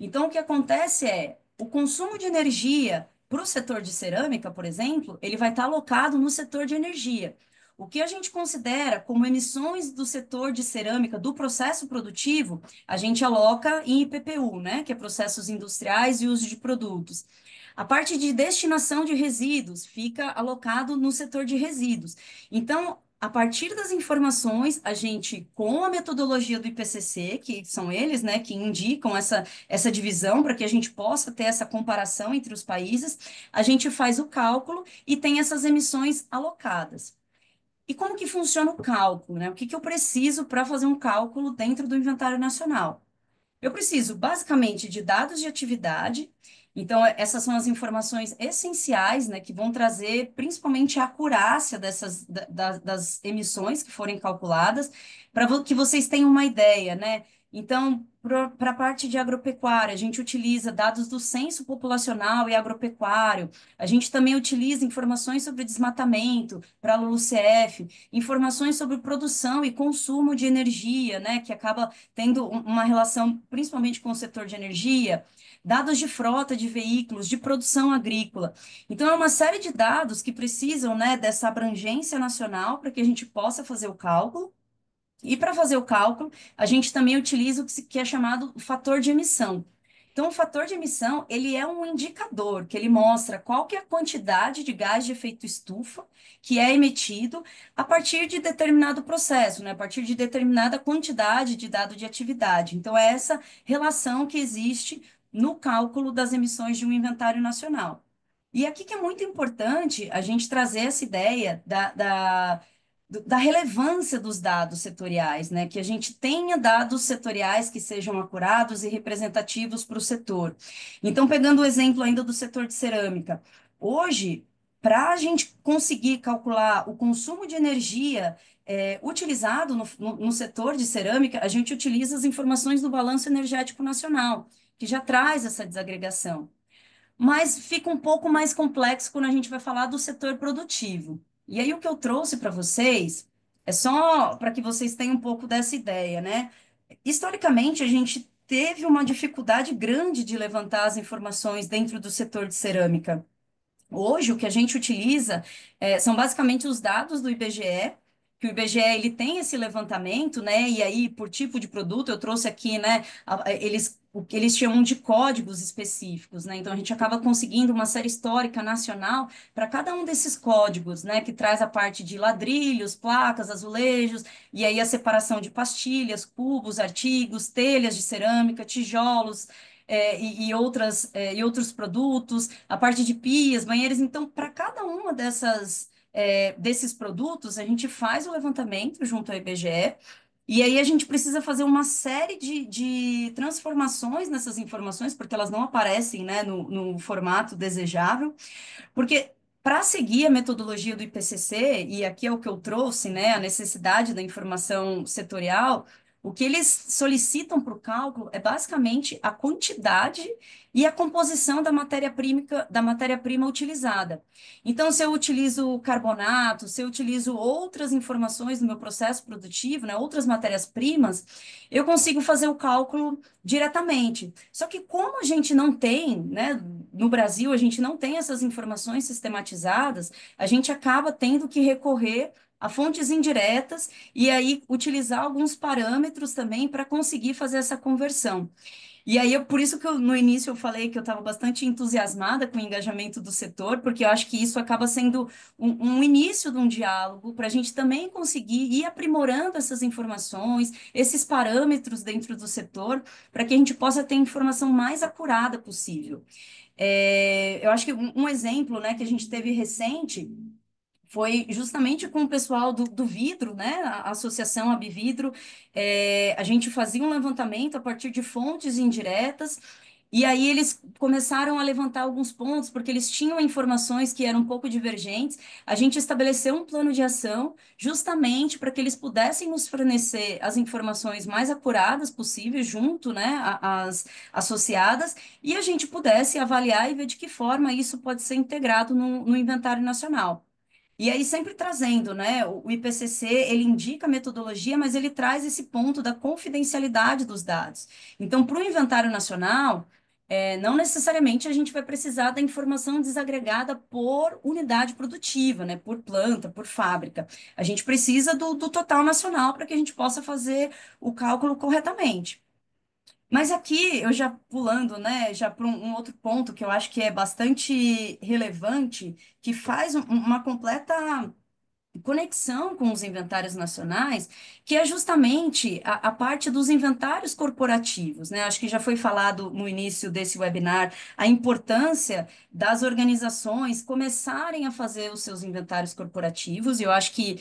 Então, o que acontece é o consumo de energia para o setor de cerâmica, por exemplo, ele vai estar alocado no setor de energia. O que a gente considera como emissões do setor de cerâmica do processo produtivo, a gente aloca em IPPU, né, que é processos industriais e uso de produtos. A parte de destinação de resíduos fica alocado no setor de resíduos. Então, a partir das informações, a gente, com a metodologia do IPCC, que são eles, né, que indicam essa divisão para que a gente possa ter essa comparação entre os países, a gente faz o cálculo e tem essas emissões alocadas. E como que funciona o cálculo, né? O que eu preciso para fazer um cálculo dentro do inventário nacional? Eu preciso basicamente de dados de atividade. Então, essas são as informações essenciais, né, que vão trazer principalmente a acurácia das emissões que forem calculadas, para que vocês tenham uma ideia, né? Então, para a parte de agropecuária, a gente utiliza dados do censo populacional e agropecuário, a gente também utiliza informações sobre desmatamento para a LULUCF, informações sobre produção e consumo de energia, né, que acaba tendo uma relação principalmente com o setor de energia, dados de frota de veículos, de produção agrícola. Então, é uma série de dados que precisam, né, dessa abrangência nacional para que a gente possa fazer o cálculo. E para fazer o cálculo, a gente também utiliza que é chamado fator de emissão. Então, o fator de emissão, ele é um indicador que ele mostra qual que é a quantidade de gás de efeito estufa que é emitido a partir de determinado processo, né? A partir de determinada quantidade de dado de atividade. Então, é essa relação que existe no cálculo das emissões de um inventário nacional. E aqui que é muito importante a gente trazer essa ideia da relevância dos dados setoriais, né? Que a gente tenha dados setoriais que sejam acurados e representativos para o setor. Então, pegando o exemplo ainda do setor de cerâmica, hoje, para a gente conseguir calcular o consumo de energia utilizado no setor de cerâmica, a gente utiliza as informações do Balanço Energético Nacional, que já traz essa desagregação. Mas fica um pouco mais complexo quando a gente vai falar do setor produtivo. E aí o que eu trouxe para vocês é só para que vocês tenham um pouco dessa ideia, né? Historicamente, a gente teve uma dificuldade grande de levantar as informações dentro do setor de cerâmica. Hoje, o que a gente utiliza são basicamente os dados do IBGE, que o IBGE ele tem esse levantamento, né? E aí, por tipo de produto, eu trouxe aqui, né? O que eles chamam de códigos específicos, né? Então, a gente acaba conseguindo uma série histórica nacional para cada um desses códigos, né? Que traz a parte de ladrilhos, placas, azulejos, e aí a separação de pastilhas, cubos, artigos, telhas de cerâmica, tijolos e outros produtos, a parte de pias, banheiros. Então, para cada uma desses produtos, a gente faz o levantamento junto ao IBGE, e aí a gente precisa fazer uma série de transformações nessas informações, porque elas não aparecem, né, no formato desejável. Porque para seguir a metodologia do IPCC, e aqui é o que eu trouxe, né, a necessidade da informação setorial, o que eles solicitam para o cálculo é basicamente a quantidade e a composição da matéria-prima utilizada. Então, se eu utilizo carbonato, se eu utilizo outras informações no meu processo produtivo, né, outras matérias-primas, eu consigo fazer o cálculo diretamente. Só que como a gente não tem, né, no Brasil, a gente não tem essas informações sistematizadas, a gente acaba tendo que recorrer a fontes indiretas e aí utilizar alguns parâmetros também para conseguir fazer essa conversão. E aí, por isso que no início eu falei que eu estava bastante entusiasmada com o engajamento do setor, porque eu acho que isso acaba sendo um início de um diálogo para a gente também conseguir ir aprimorando essas informações, esses parâmetros dentro do setor, para que a gente possa ter a informação mais acurada possível. Eu acho que um exemplo, né, que a gente teve recente foi justamente com o pessoal do vidro, né? A Associação Abvidro. A gente fazia um levantamento a partir de fontes indiretas, e aí eles começaram a levantar alguns pontos, porque eles tinham informações que eram um pouco divergentes. A gente estabeleceu um plano de ação justamente para que eles pudessem nos fornecer as informações mais acuradas possíveis, junto, né, às associadas, e a gente pudesse avaliar e ver de que forma isso pode ser integrado no inventário nacional. E aí sempre trazendo, né? O IPCC, ele indica a metodologia, mas ele traz esse ponto da confidencialidade dos dados. Então, para o inventário nacional, não necessariamente a gente vai precisar da informação desagregada por unidade produtiva, né? Por planta, por fábrica. A gente precisa do total nacional para que a gente possa fazer o cálculo corretamente. Mas aqui, eu já pulando, né, já para um outro ponto que eu acho que é bastante relevante, que faz uma completa conexão com os inventários nacionais, que é justamente a parte dos inventários corporativos, né? Acho que já foi falado no início desse webinar a importância das organizações começarem a fazer os seus inventários corporativos, e eu acho que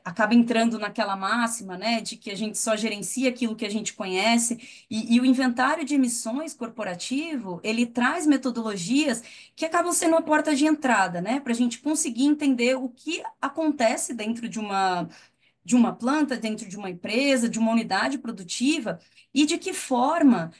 acaba entrando naquela máxima, né, de que a gente só gerencia aquilo que a gente conhece, e o inventário de emissões corporativo, ele traz metodologias que acabam sendo a porta de entrada, né, para a gente conseguir entender o que acontece dentro de uma planta, dentro de uma empresa, de uma unidade produtiva, e de que forma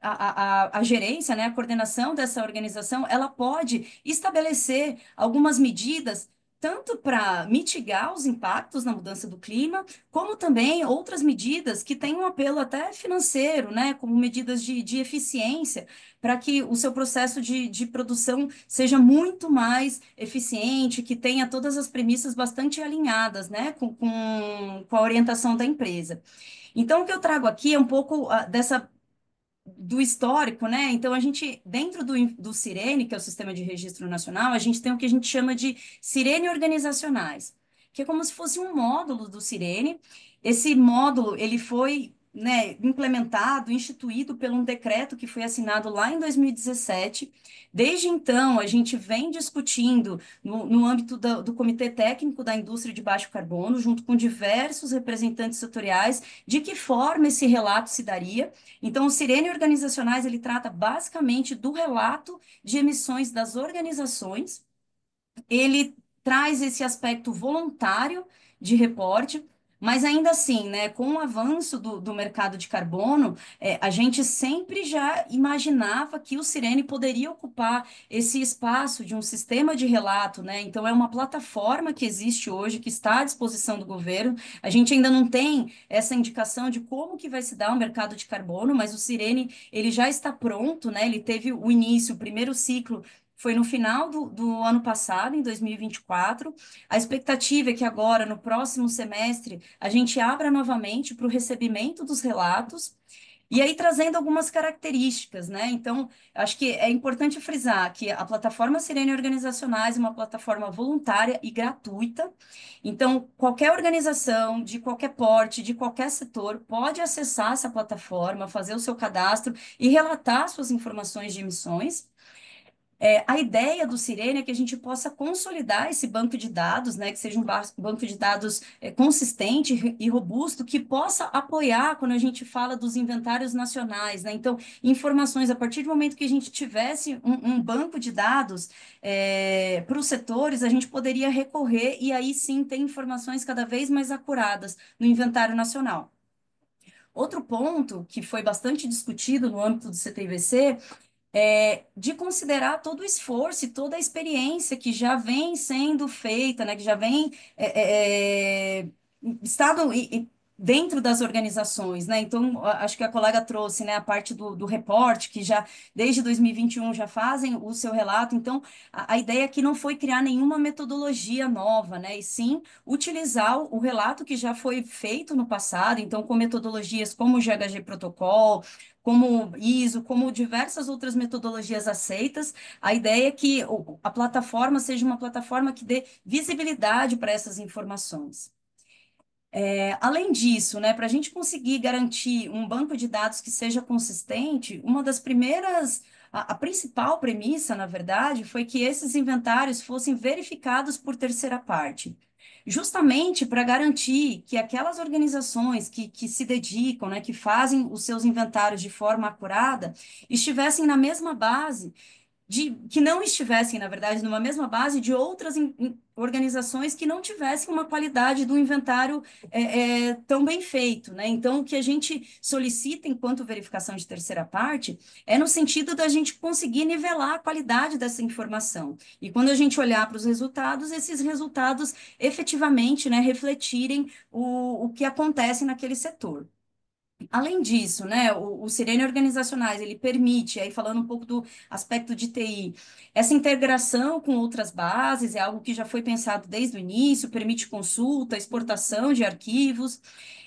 a gerência, né, a coordenação dessa organização, ela pode estabelecer algumas medidas tanto para mitigar os impactos na mudança do clima, como também outras medidas que têm um apelo até financeiro, né, como medidas de eficiência, para que o seu processo de produção seja muito mais eficiente, que tenha todas as premissas bastante alinhadas, né, com a orientação da empresa. Então, o que eu trago aqui é um pouco do histórico, né? Então, a gente, dentro do Cirene, que é o Sistema de Registro Nacional, a gente tem o que a gente chama de Cirene organizacionais, que é como se fosse um módulo do Cirene. Esse módulo, ele foi, né, implementado, instituído por um decreto que foi assinado lá em 2017. Desde então, a gente vem discutindo no âmbito do Comitê Técnico da Indústria de Baixo Carbono, junto com diversos representantes setoriais, de que forma esse relato se daria. Então, o Cirene Organizacionais, ele trata basicamente do relato de emissões das organizações, ele traz esse aspecto voluntário de reporte, Mas ainda assim, né, com o avanço do mercado de carbono, a gente sempre já imaginava que o Cirene poderia ocupar esse espaço de um sistema de relato, né? Então, é uma plataforma que existe hoje, que está à disposição do governo. A gente ainda não tem essa indicação de como que vai se dar o mercado de carbono, mas o Cirene, ele já está pronto, né? Ele teve o início, o primeiro ciclo foi no final do ano passado, em 2024. A expectativa é que agora, no próximo semestre, a gente abra novamente para o recebimento dos relatos, e aí trazendo algumas características, né? Então, acho que é importante frisar que a plataforma Cirene Organizacionais é uma plataforma voluntária e gratuita. Então, qualquer organização, de qualquer porte, de qualquer setor, pode acessar essa plataforma, fazer o seu cadastro e relatar suas informações de emissões. A ideia do Cirene é que a gente possa consolidar esse banco de dados, né, que seja um banco de dados consistente e robusto, que possa apoiar quando a gente fala dos inventários nacionais, né? Então, informações, a partir do momento que a gente tivesse um banco de dados para os setores, a gente poderia recorrer e aí sim ter informações cada vez mais acuradas no inventário nacional. Outro ponto que foi bastante discutido no âmbito do CTIVC de considerar todo o esforço e toda a experiência que já vem sendo feita, né, que já vem estado dentro das organizações, né? Então, acho que a colega trouxe, né, a parte do reporte, que já desde 2021 já fazem o seu relato. Então, a ideia aqui não foi criar nenhuma metodologia nova, né? E sim utilizar o relato que já foi feito no passado, então, com metodologias como o GHG Protocol, como ISO, como diversas outras metodologias aceitas. A ideia é que a plataforma seja uma plataforma que dê visibilidade para essas informações. Além disso, né, para a gente conseguir garantir um banco de dados que seja consistente, uma das primeiras, a principal premissa, na verdade, foi que esses inventários fossem verificados por terceira parte, justamente para garantir que aquelas organizações que se dedicam, né, que fazem os seus inventários de forma acurada, estivessem na mesma base que não estivessem, na verdade, numa mesma base de outras organizações que não tivessem uma qualidade do inventário tão bem feito, né? Então, o que a gente solicita enquanto verificação de terceira parte é no sentido da gente conseguir nivelar a qualidade dessa informação. E quando a gente olhar para os resultados, esses resultados efetivamente, né, refletirem o que acontece naquele setor. Além disso, né, o Cirene Organizacionais, ele permite, aí falando um pouco do aspecto de TI, essa integração com outras bases, é algo que já foi pensado desde o início, permite consulta, exportação de arquivos.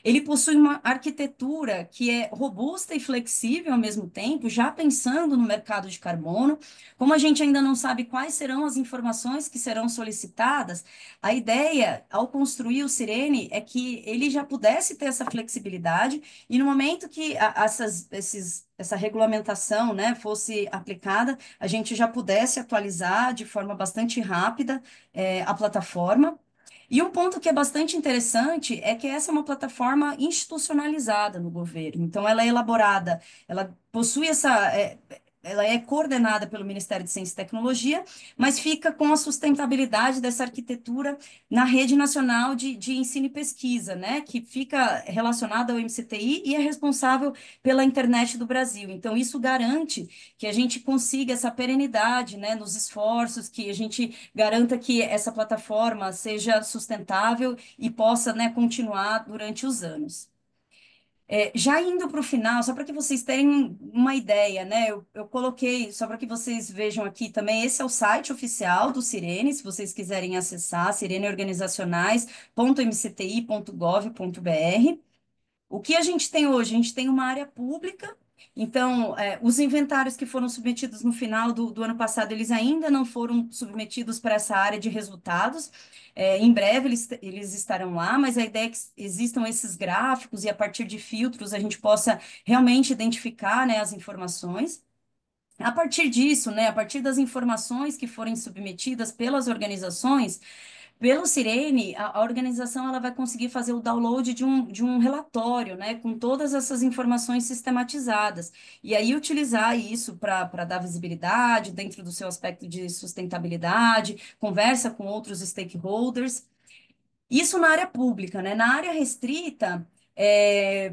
Ele possui uma arquitetura que é robusta e flexível ao mesmo tempo, já pensando no mercado de carbono. Como a gente ainda não sabe quais serão as informações que serão solicitadas, a ideia, ao construir o Cirene, é que ele já pudesse ter essa flexibilidade e no momento que essa regulamentação, né, fosse aplicada, a gente já pudesse atualizar de forma bastante rápida a plataforma. E um ponto que é bastante interessante é que essa é uma plataforma institucionalizada no governo. Então, ela é elaborada, ela possui ela é coordenada pelo Ministério de Ciência e Tecnologia, mas fica com a sustentabilidade dessa arquitetura na Rede Nacional de Ensino e Pesquisa, né, que fica relacionada ao MCTI e é responsável pela internet do Brasil. Então, isso garante que a gente consiga essa perenidade, né, nos esforços, que a gente garanta que essa plataforma seja sustentável e possa, né, continuar durante os anos. Já indo para o final, só para que vocês tenham uma ideia, né? Eu coloquei, só para que vocês vejam aqui também, esse é o site oficial do Cirene, se vocês quiserem acessar, sireneorganizacionais.mcti.gov.br. O que a gente tem hoje? A gente tem uma área pública, então, os inventários que foram submetidos no final do ano passado, eles ainda não foram submetidos para essa área de resultados. Em breve eles estarão lá, mas a ideia é que existam esses gráficos e a partir de filtros a gente possa realmente identificar, né, as informações. A partir disso, né, a partir das informações que forem submetidas pelas organizações, pelo Cirene, a organização ela vai conseguir fazer o download de um relatório, né, com todas essas informações sistematizadas. E aí utilizar isso para dar visibilidade dentro do seu aspecto de sustentabilidade, conversa com outros stakeholders. Isso na área pública, né? Na área restrita,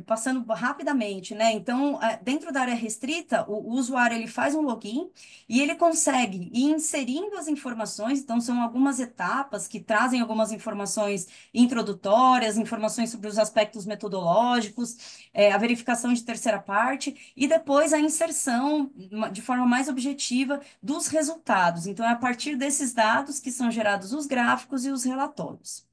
passando rapidamente, né? Então, dentro da área restrita, o usuário ele faz um login e ele consegue ir inserindo as informações. Então, são algumas etapas que trazem algumas informações introdutórias, informações sobre os aspectos metodológicos, a verificação de terceira parte e depois a inserção de forma mais objetiva dos resultados. Então, é a partir desses dados que são gerados os gráficos e os relatórios.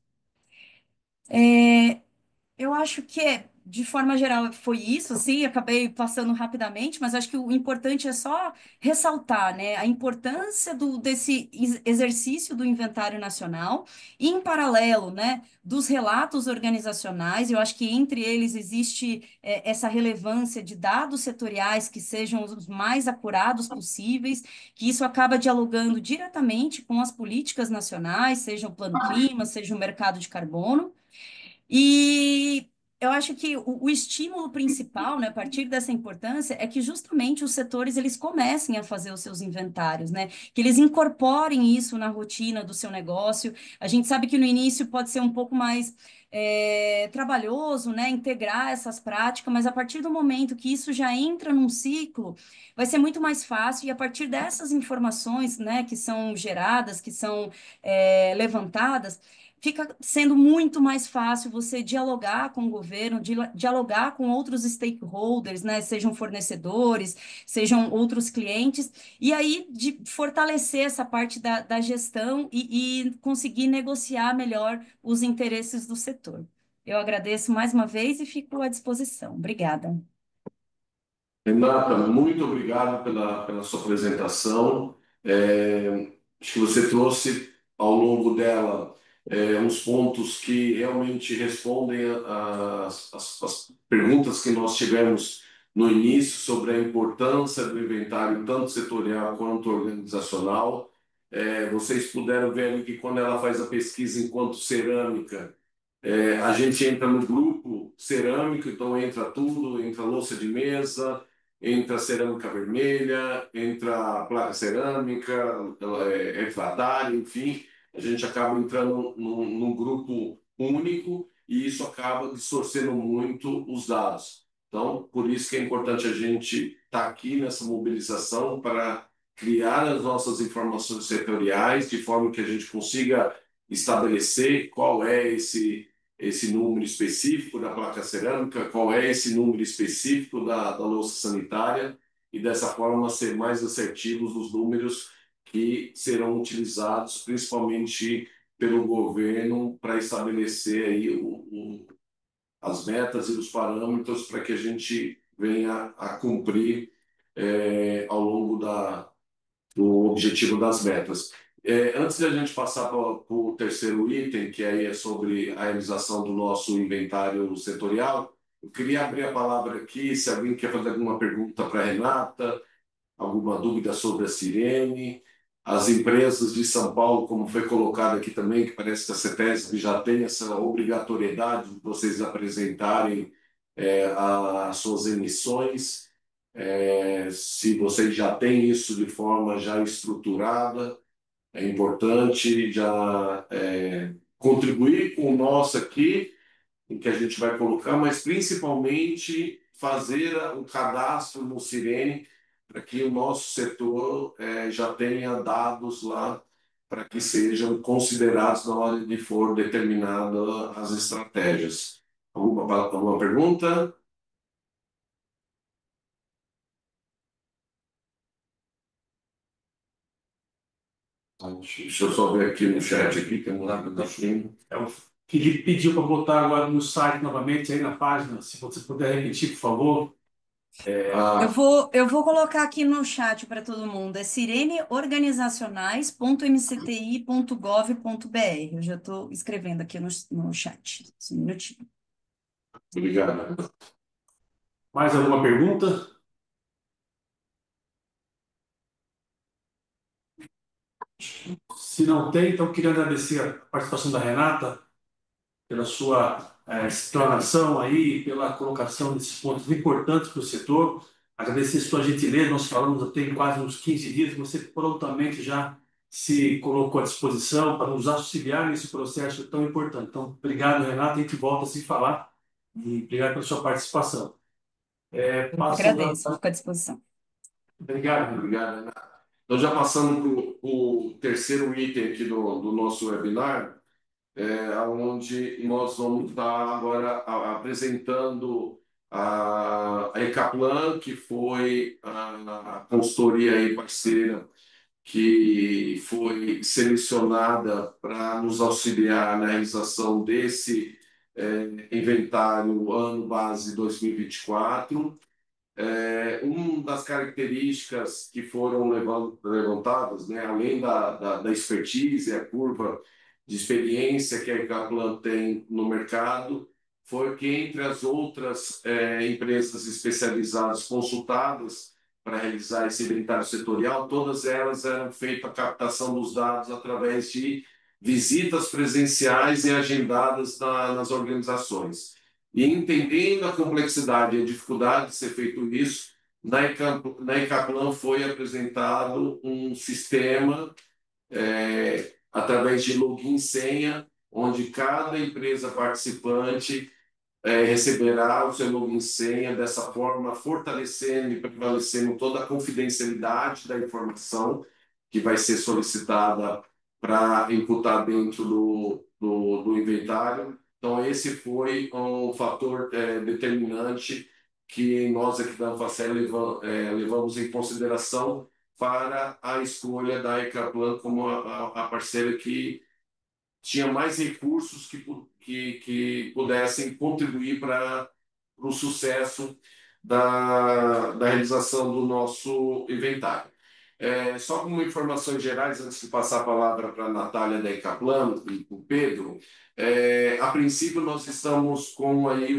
Eu acho que, de forma geral, foi isso, assim, acabei passando rapidamente, mas acho que o importante é só ressaltar, né, a importância desse exercício do inventário nacional e, em paralelo, né, dos relatos organizacionais. Eu acho que entre eles existe, essa relevância de dados setoriais que sejam os mais acurados possíveis, que isso acaba dialogando diretamente com as políticas nacionais, seja o Plano Clima, seja o mercado de carbono. E eu acho que o estímulo principal, né, a partir dessa importância, é que justamente os setores eles comecem a fazer os seus inventários, né, que eles incorporem isso na rotina do seu negócio. A gente sabe que no início pode ser um pouco mais trabalhoso, né, integrar essas práticas, mas a partir do momento que isso já entra num ciclo, vai ser muito mais fácil e a partir dessas informações, né, que são geradas, que são levantadas fica sendo muito mais fácil você dialogar com o governo, dialogar com outros stakeholders, né? Sejam fornecedores, sejam outros clientes, e aí de fortalecer essa parte da gestão e conseguir negociar melhor os interesses do setor. Eu agradeço mais uma vez e fico à disposição. Obrigada. Renata, muito obrigado pela sua apresentação. Acho que você trouxe ao longo dela uns pontos que realmente respondem às perguntas que nós tivemos no início sobre a importância do inventário, tanto setorial quanto organizacional. Vocês puderam ver ali que quando ela faz a pesquisa enquanto cerâmica, a gente entra no grupo cerâmico, então entra tudo, entra louça de mesa, entra cerâmica vermelha, entra placa cerâmica, refratário, enfim, a gente acaba entrando num grupo único e isso acaba distorcendo muito os dados. Então, por isso que é importante a gente estar aqui nessa mobilização para criar as nossas informações setoriais de forma que a gente consiga estabelecer qual é esse número específico da placa cerâmica, qual é esse número específico da louça sanitária, e dessa forma ser mais assertivos os números que serão utilizados principalmente pelo governo para estabelecer aí as metas e os parâmetros para que a gente venha a cumprir ao longo do objetivo das metas. Antes de a gente passar para o terceiro item, que aí é sobre a realização do nosso inventário setorial, eu queria abrir a palavra aqui, se alguém quer fazer alguma pergunta para a Renata, alguma dúvida sobre a Cirene, as empresas de São Paulo, como foi colocado aqui também, que parece que a CETESB já tem essa obrigatoriedade de vocês apresentarem as suas emissões. Se vocês já têm isso de forma já estruturada, é importante já contribuir com o nosso aqui, em que a gente vai colocar, mas principalmente fazer o cadastro no Cirene para que o nosso setor já tenha dados lá para que sejam considerados na hora de for determinada as estratégias. Alguma pergunta? Deixa eu só ver aqui no chat aqui, que eu não lembro da China. O Felipe pediu para botar agora no site novamente, aí na página, se você puder repetir, por favor. Eu vou colocar aqui no chat para todo mundo. É sireneorganizacionais.mcti.gov.br. Eu já estou escrevendo aqui no chat. Só um minutinho. Obrigado. Mais alguma pergunta? Se não tem, então queria agradecer a participação da Renata pela sua explanação aí, pela colocação desses pontos importantes para o setor. Agradecer sua gentileza, nós falamos tem quase uns 15 dias, você prontamente já se colocou à disposição para nos auxiliar nesse processo tão importante. Então, obrigado, Renato. A gente volta a se falar e obrigado pela sua participação. Eu que Passando agradeço, a... fico à disposição. Obrigado. Obrigado, Renato. Então, já passando para o terceiro item aqui do nosso webinar, onde nós vamos estar agora apresentando a Ecaplan, que foi a consultoria aí parceira que foi selecionada para nos auxiliar na realização desse inventário ano base 2024. Uma das características que foram levantadas, né, além da expertise, a curva de experiência que a Ecaplan tem no mercado, foi que, entre as outras empresas especializadas consultadas para realizar esse inventário setorial, todas elas eram feita a captação dos dados através de visitas presenciais e agendadas nas organizações. E entendendo a complexidade e a dificuldade de ser feito isso, na Ecaplan foi apresentado um sistema através de login e senha, onde cada empresa participante receberá o seu login e senha, dessa forma fortalecendo e prevalecendo toda a confidencialidade da informação que vai ser solicitada para imputar dentro do inventário. Então, esse foi um fator determinante que nós aqui da Anfacel levamos em consideração para a escolha da Ecaplan como a parceira que tinha mais recursos que pudessem contribuir para o sucesso da realização do nosso inventário. Só como informações gerais, antes de passar a palavra para a Natália da Ecaplan e para o Pedro, a princípio nós estamos com aí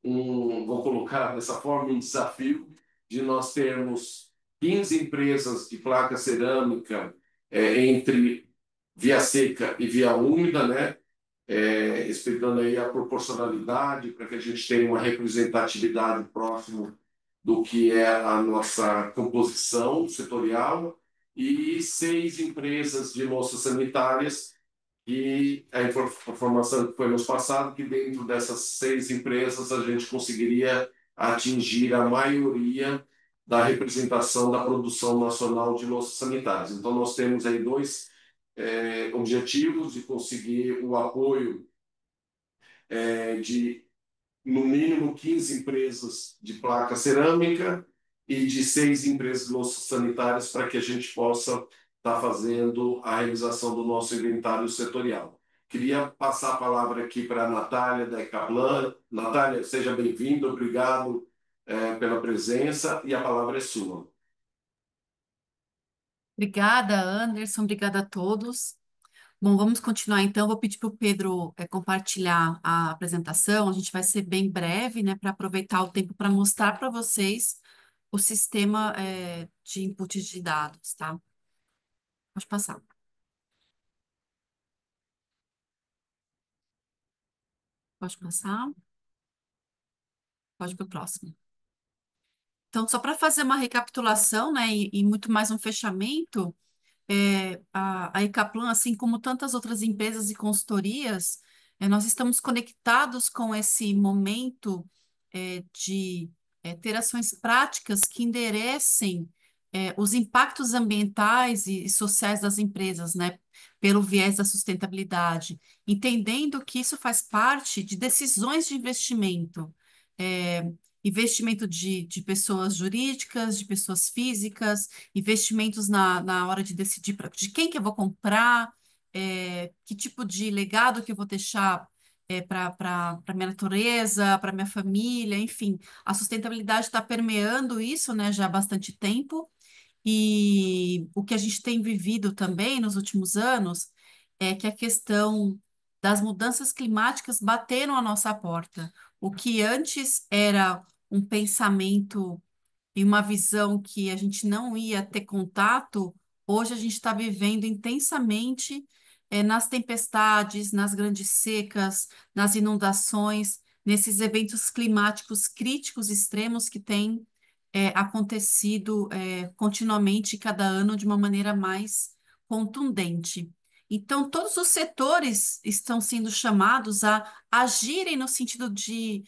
vou colocar dessa forma, um desafio de nós termos 15 empresas de placa cerâmica entre via seca e via úmida, né? Respeitando aí a proporcionalidade para que a gente tenha uma representatividade próximo do que é a nossa composição setorial, e 6 empresas de louças sanitárias, e a informação que foi nos passado que dentro dessas 6 empresas a gente conseguiria atingir a maioria da representação da produção nacional de louças sanitárias. Então, nós temos aí 2 objetivos de conseguir o apoio de, no mínimo, 15 empresas de placa cerâmica e de 6 empresas de louças sanitárias para que a gente possa estar fazendo a realização do nosso inventário setorial. Queria passar a palavra aqui para a Natália da Ecaplan. Natália, seja bem-vinda, obrigado pela presença e a palavra é sua. Obrigada, Anderson. Obrigada a todos. Bom, vamos continuar então. Vou pedir para o Pedro compartilhar a apresentação. A gente vai ser bem breve, né, para aproveitar o tempo para mostrar para vocês o sistema de input de dados, tá? Pode passar. Pode passar. Pode para o próximo. Então, só para fazer uma recapitulação, né, e muito mais um fechamento, a Ecaplan, assim como tantas outras empresas e consultorias, nós estamos conectados com esse momento de ter ações práticas que enderecem os impactos ambientais e sociais das empresas, né, pelo viés da sustentabilidade, entendendo que isso faz parte de decisões de investimento. Investimento de pessoas jurídicas, de pessoas físicas, investimentos na hora de decidir de quem que eu vou comprar, que tipo de legado que eu vou deixar para a minha natureza, para minha família, enfim. A sustentabilidade está permeando isso, né, já há bastante tempo, e o que a gente tem vivido também nos últimos anos é que a questão das mudanças climáticas bateram à nossa porta. O que antes era um pensamento e uma visão que a gente não ia ter contato, hoje a gente está vivendo intensamente nas tempestades, nas grandes secas, nas inundações, nesses eventos climáticos críticos extremos que têm acontecido continuamente, cada ano, de uma maneira mais contundente. Então, todos os setores estão sendo chamados a agirem no sentido de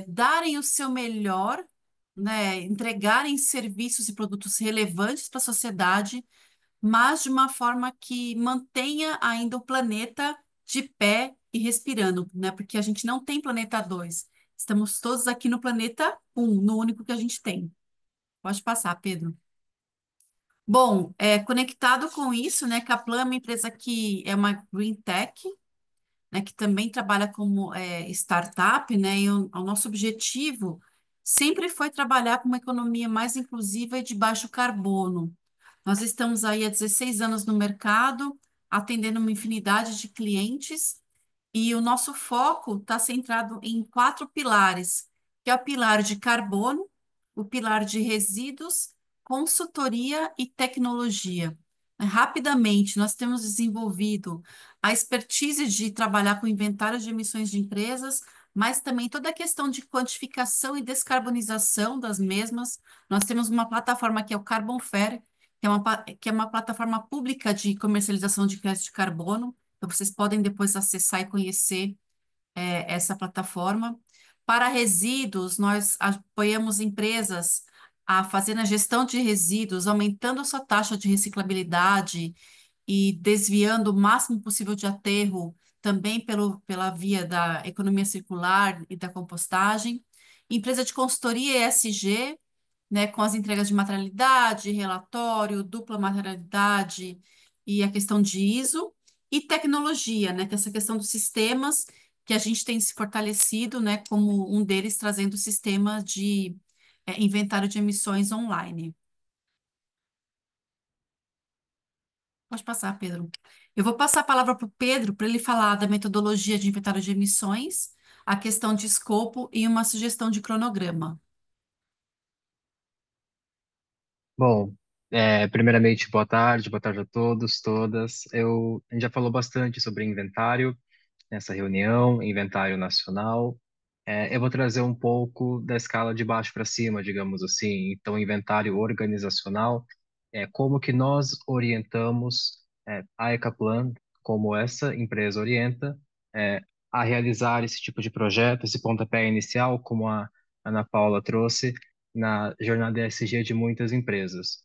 darem o seu melhor, né, entregarem serviços e produtos relevantes para a sociedade, mas de uma forma que mantenha ainda o planeta de pé e respirando, né? Porque a gente não tem planeta 2. Estamos todos aqui no planeta 1, no único que a gente tem. Pode passar, Pedro. Bom, conectado com isso, né, Kaplan é uma empresa que é uma green tech, né, que também trabalha como startup, né, e o nosso objetivo sempre foi trabalhar com uma economia mais inclusiva e de baixo carbono. Nós estamos aí há 16 anos no mercado, atendendo uma infinidade de clientes, e o nosso foco está centrado em 4 pilares, que é o pilar de carbono, o pilar de resíduos, consultoria e tecnologia. Rapidamente, nós temos desenvolvido a expertise de trabalhar com inventário de emissões de empresas, mas também toda a questão de quantificação e descarbonização das mesmas. Nós temos uma plataforma que é o Carbon Fair, que é uma plataforma pública de comercialização de crédito de carbono. Então, vocês podem depois acessar e conhecer essa plataforma. Para resíduos, nós apoiamos empresas a fazer a gestão de resíduos, aumentando a sua taxa de reciclabilidade e desviando o máximo possível de aterro, também pela via da economia circular e da compostagem. Empresa de consultoria ESG, né, com as entregas de materialidade, relatório, dupla materialidade e a questão de ISO, e tecnologia, né, que é essa questão dos sistemas que a gente tem se fortalecido, né, como um deles trazendo o sistema de inventário de emissões online. Pode passar, Pedro. Eu vou passar a palavra para o Pedro para ele falar da metodologia de inventário de emissões, a questão de escopo e uma sugestão de cronograma. Bom, primeiramente, boa tarde a todos, todas. A gente já falou bastante sobre inventário nessa reunião, inventário nacional. Eu vou trazer um pouco da escala de baixo para cima, digamos assim. Então, inventário organizacional, como que nós orientamos a Ecaplan, como essa empresa orienta, é, a realizar esse tipo de projeto, esse pontapé inicial, como a Ana Paula trouxe, na jornada ESG de muitas empresas.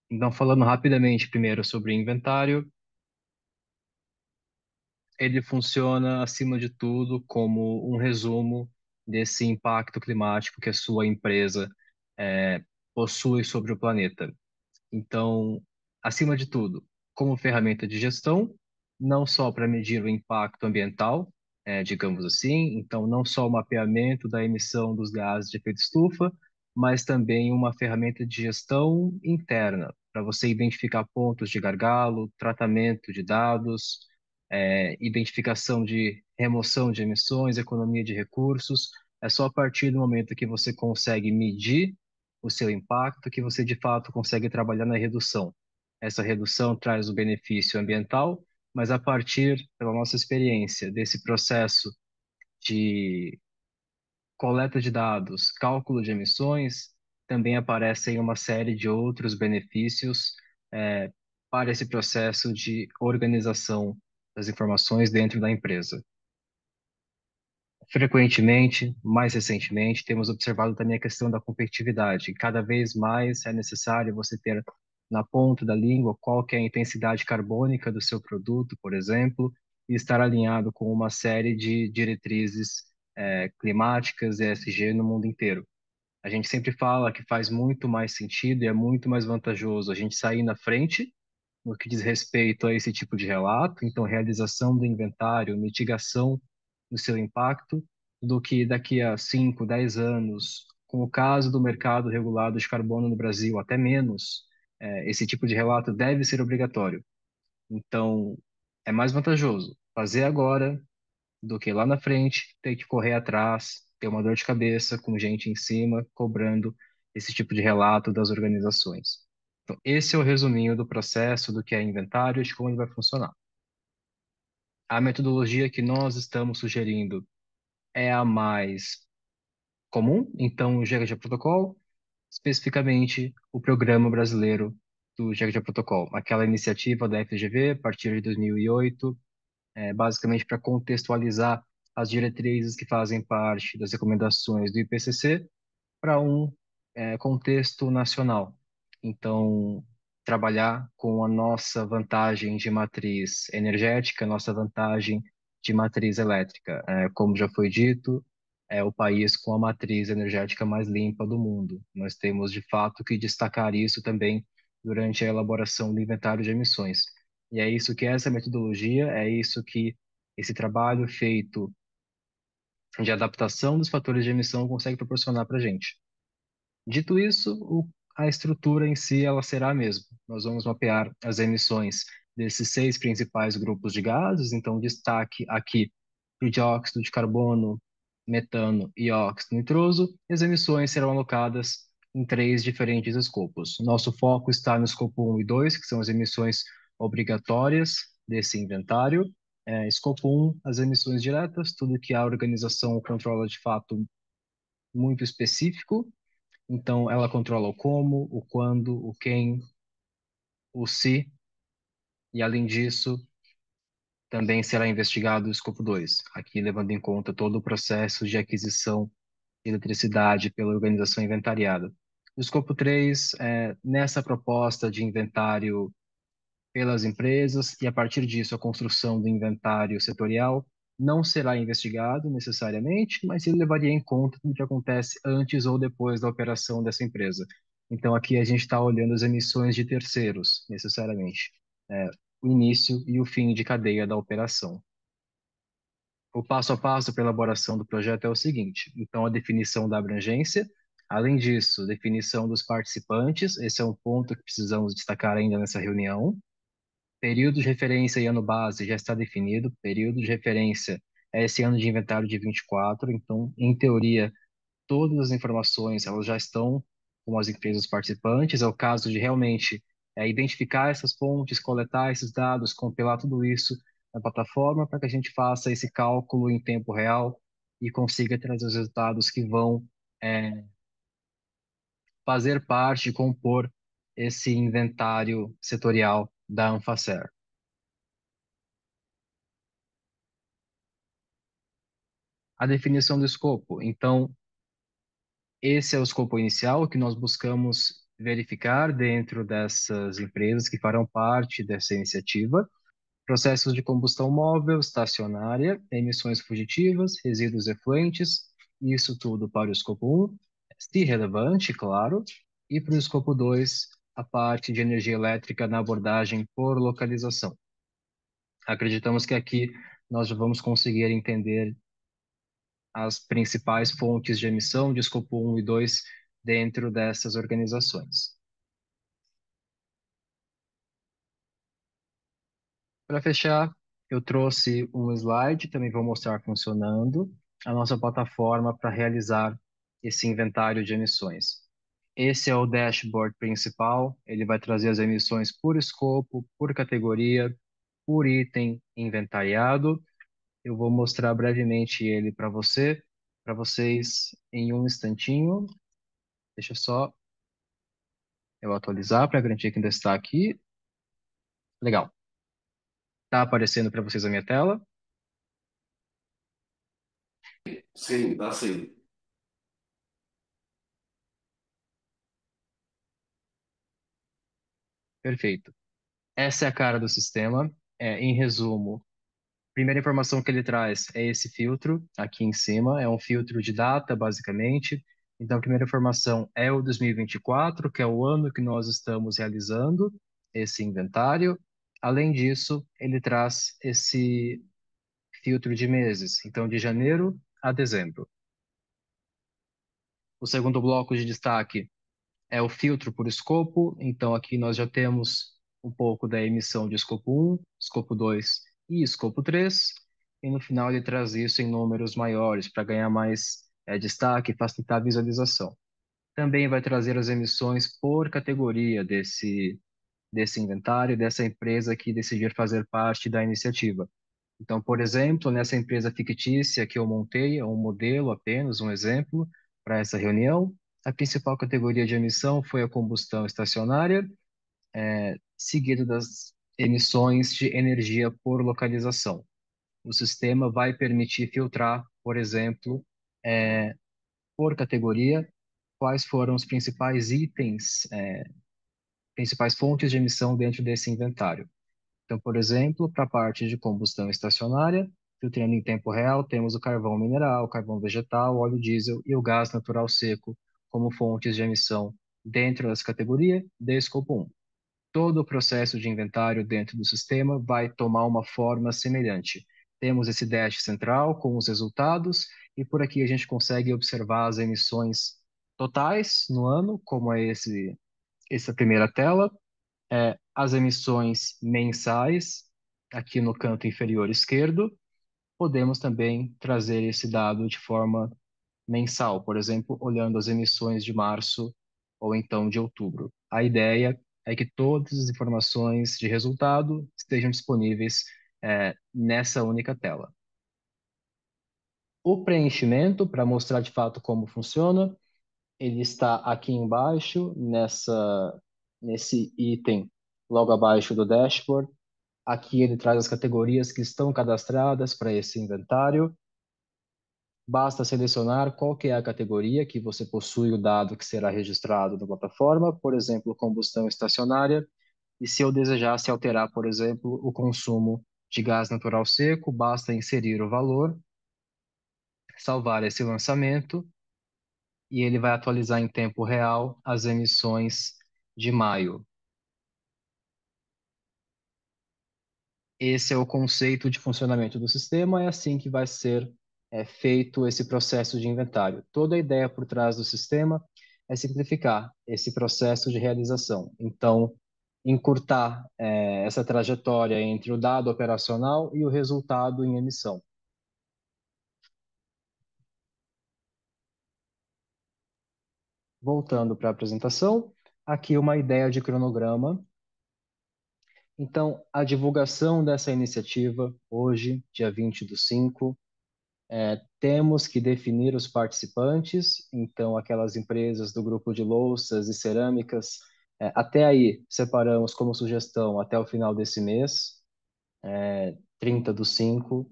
Então, falando rapidamente primeiro sobre inventário, ele funciona, acima de tudo, como um resumo desse impacto climático que a sua empresa possui sobre o planeta. Então, acima de tudo, como ferramenta de gestão, não só para medir o impacto ambiental, digamos assim, então não só o mapeamento da emissão dos gases de efeito estufa, mas também uma ferramenta de gestão interna, para você identificar pontos de gargalo, tratamento de dados, identificação de remoção de emissões, economia de recursos. É só a partir do momento que você consegue medir o seu impacto que você de fato consegue trabalhar na redução. Essa redução traz o benefício ambiental, mas a partir, pela nossa experiência, desse processo de coleta de dados, cálculo de emissões, também aparecem uma série de outros benefícios para esse processo de organização das informações dentro da empresa. Frequentemente, mais recentemente, temos observado também a questão da competitividade. Cada vez mais é necessário você ter na ponta da língua qual que é a intensidade carbônica do seu produto, por exemplo, e estar alinhado com uma série de diretrizes climáticas e ESG no mundo inteiro. A gente sempre fala que faz muito mais sentido e é muito mais vantajoso a gente sair na frente no que diz respeito a esse tipo de relato, então realização do inventário, mitigação do seu impacto, do que daqui a 5, 10 anos, com o caso do mercado regulado de carbono no Brasil, até menos, esse tipo de relato deve ser obrigatório. Então, é mais vantajoso fazer agora do que lá na frente ter que correr atrás, ter uma dor de cabeça com gente em cima cobrando esse tipo de relato das organizações. Então, esse é o resuminho do processo, do que é inventário e de como ele vai funcionar. A metodologia que nós estamos sugerindo é a mais comum, então o GHG Protocol, especificamente o Programa Brasileiro do GECD Protocol, aquela iniciativa da FGV a partir de 2008, basicamente para contextualizar as diretrizes que fazem parte das recomendações do IPCC para um contexto nacional. Então, trabalhar com a nossa vantagem de matriz energética, nossa vantagem de matriz elétrica. Como já foi dito, é o país com a matriz energética mais limpa do mundo. Nós temos, de fato, que destacar isso também durante a elaboração do inventário de emissões. E é isso que essa metodologia, é isso que esse trabalho feito de adaptação dos fatores de emissão consegue proporcionar para a gente. Dito isso, a estrutura em si ela será a mesma. Nós vamos mapear as emissões desses 6 principais grupos de gases, então destaque aqui para o dióxido de carbono, metano e óxido nitroso, e as emissões serão alocadas em 3 diferentes escopos. Nosso foco está no escopo 1 e 2, que são as emissões obrigatórias desse inventário. Escopo 1, as emissões diretas, tudo que a organização controla de fato muito específico. Então, ela controla o como, o quando, o quem, o se, e além disso, também será investigado o escopo 2, aqui levando em conta todo o processo de aquisição de eletricidade pela organização inventariada. O escopo 3, nessa proposta de inventário pelas empresas, e a partir disso a construção do inventário setorial não será investigado necessariamente, mas ele levaria em conta tudo que acontece antes ou depois da operação dessa empresa. Então aqui a gente está olhando as emissões de terceiros, necessariamente, o início e o fim de cadeia da operação. O passo a passo para a elaboração do projeto é o seguinte: então a definição da abrangência, além disso, definição dos participantes, esse é um ponto que precisamos destacar ainda nessa reunião. Período de referência e ano base já está definido. Período de referência é esse ano de inventário de 24. Então, em teoria, todas as informações elas já estão com as empresas participantes. É o caso de realmente identificar essas fontes, coletar esses dados, compilar tudo isso na plataforma para que a gente faça esse cálculo em tempo real e consiga trazer os resultados que vão fazer parte, compor esse inventário setorial da Anfacer. A definição do escopo. Então, esse é o escopo inicial que nós buscamos verificar dentro dessas empresas que farão parte dessa iniciativa. Processos de combustão móvel, estacionária, emissões fugitivas, resíduos efluentes, isso tudo para o escopo 1, se relevante, claro, e para o escopo 2, a parte de energia elétrica na abordagem por localização. Acreditamos que aqui nós já vamos conseguir entender as principais fontes de emissão de escopo 1 e 2 dentro dessas organizações. Para fechar, eu trouxe um slide, também vou mostrar funcionando, a nossa plataforma para realizar esse inventário de emissões. Esse é o dashboard principal, ele vai trazer as emissões por escopo, por categoria, por item inventariado. Eu vou mostrar brevemente ele para vocês em um instantinho. Deixa só eu atualizar para garantir que ainda está aqui. Legal. Está aparecendo para vocês a minha tela? Sim, dá sim. Perfeito. Essa é a cara do sistema. Em resumo, primeira informação que ele traz é esse filtro aqui em cima. É um filtro de data, basicamente. Então, a primeira informação é o 2024, que é o ano que nós estamos realizando esse inventário. Além disso, ele traz esse filtro de meses, então de janeiro a dezembro. O segundo bloco de destaque é o filtro por escopo, então aqui nós já temos um pouco da emissão de escopo 1, escopo 2 e escopo 3, e no final ele traz isso em números maiores para ganhar mais destaque e facilitar a visualização. Também vai trazer as emissões por categoria desse inventário, dessa empresa que decidir fazer parte da iniciativa. Então, por exemplo, nessa empresa fictícia que eu montei, é um modelo apenas, um exemplo, para essa reunião, a principal categoria de emissão foi a combustão estacionária seguido das emissões de energia por localização. O sistema vai permitir filtrar, por exemplo, por categoria, quais foram os principais itens, principais fontes de emissão dentro desse inventário. Então, por exemplo, para a parte de combustão estacionária, filtrando em tempo real, temos o carvão mineral, carvão vegetal, óleo diesel e o gás natural seco como fontes de emissão dentro dessa categoria de escopo 1. Todo o processo de inventário dentro do sistema vai tomar uma forma semelhante. Temos esse dash central com os resultados e por aqui a gente consegue observar as emissões totais no ano, como é essa primeira tela, as emissões mensais, aqui no canto inferior esquerdo. Podemos também trazer esse dado de forma mensal, por exemplo, olhando as emissões de março ou então de outubro. A ideia é que todas as informações de resultado estejam disponíveis nessa única tela. O preenchimento, para mostrar de fato como funciona, ele está aqui embaixo, nesse item logo abaixo do dashboard. Aqui ele traz as categorias que estão cadastradas para esse inventário. Basta selecionar qual que é a categoria que você possui o dado que será registrado na plataforma, por exemplo, combustão estacionária, e se eu desejasse alterar, por exemplo, o consumo de gás natural seco, basta inserir o valor, salvar esse lançamento, e ele vai atualizar em tempo real as emissões de maio. Esse é o conceito de funcionamento do sistema, é assim que vai ser feito esse processo de inventário. Toda a ideia por trás do sistema é simplificar esse processo de realização. Então, encurtar essa trajetória entre o dado operacional e o resultado em emissão. Voltando para a apresentação, aqui uma ideia de cronograma. Então, a divulgação dessa iniciativa, hoje, dia 20/5, temos que definir os participantes, então aquelas empresas do grupo de louças e cerâmicas, até aí separamos como sugestão até o final desse mês, 30/5.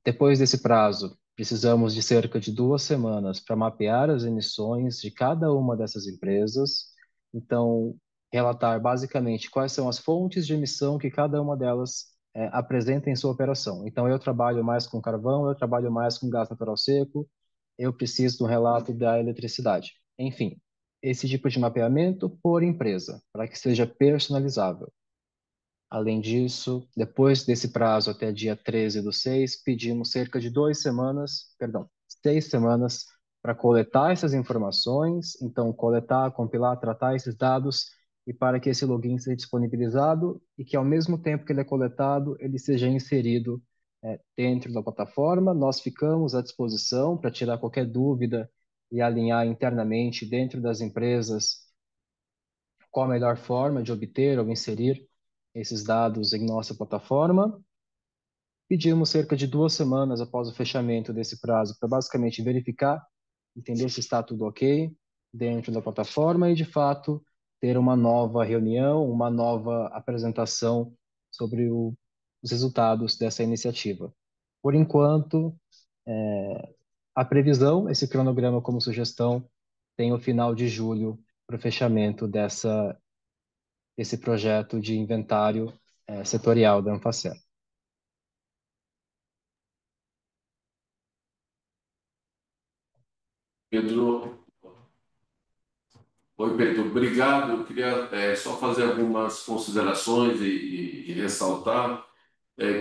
Depois desse prazo, precisamos de cerca de 2 semanas para mapear as emissões de cada uma dessas empresas. Então, relatar basicamente quais são as fontes de emissão que cada uma delas apresenta em sua operação. Então, eu trabalho mais com carvão, eu trabalho mais com gás natural seco, eu preciso de um relato da eletricidade. Enfim, esse tipo de mapeamento por empresa, para que seja personalizável. Além disso, depois desse prazo até dia 13/6, pedimos cerca de 6 semanas para coletar essas informações, então coletar, compilar, tratar esses dados e para que esse login seja disponibilizado e que ao mesmo tempo que ele é coletado, ele seja inserido dentro da plataforma. Nós ficamos à disposição para tirar qualquer dúvida e alinhar internamente dentro das empresas qual a melhor forma de obter ou inserir esses dados em nossa plataforma. Pedimos cerca de 2 semanas após o fechamento desse prazo para basicamente verificar, entender se está tudo ok dentro da plataforma e, de fato, ter uma nova reunião, uma nova apresentação sobre os resultados dessa iniciativa. Por enquanto, a previsão, esse cronograma como sugestão, tem o final de julho para o fechamento esse projeto de inventário setorial da Anfacer. Pedro. Oi, Pedro. Obrigado. Eu queria só fazer algumas considerações e ressaltar,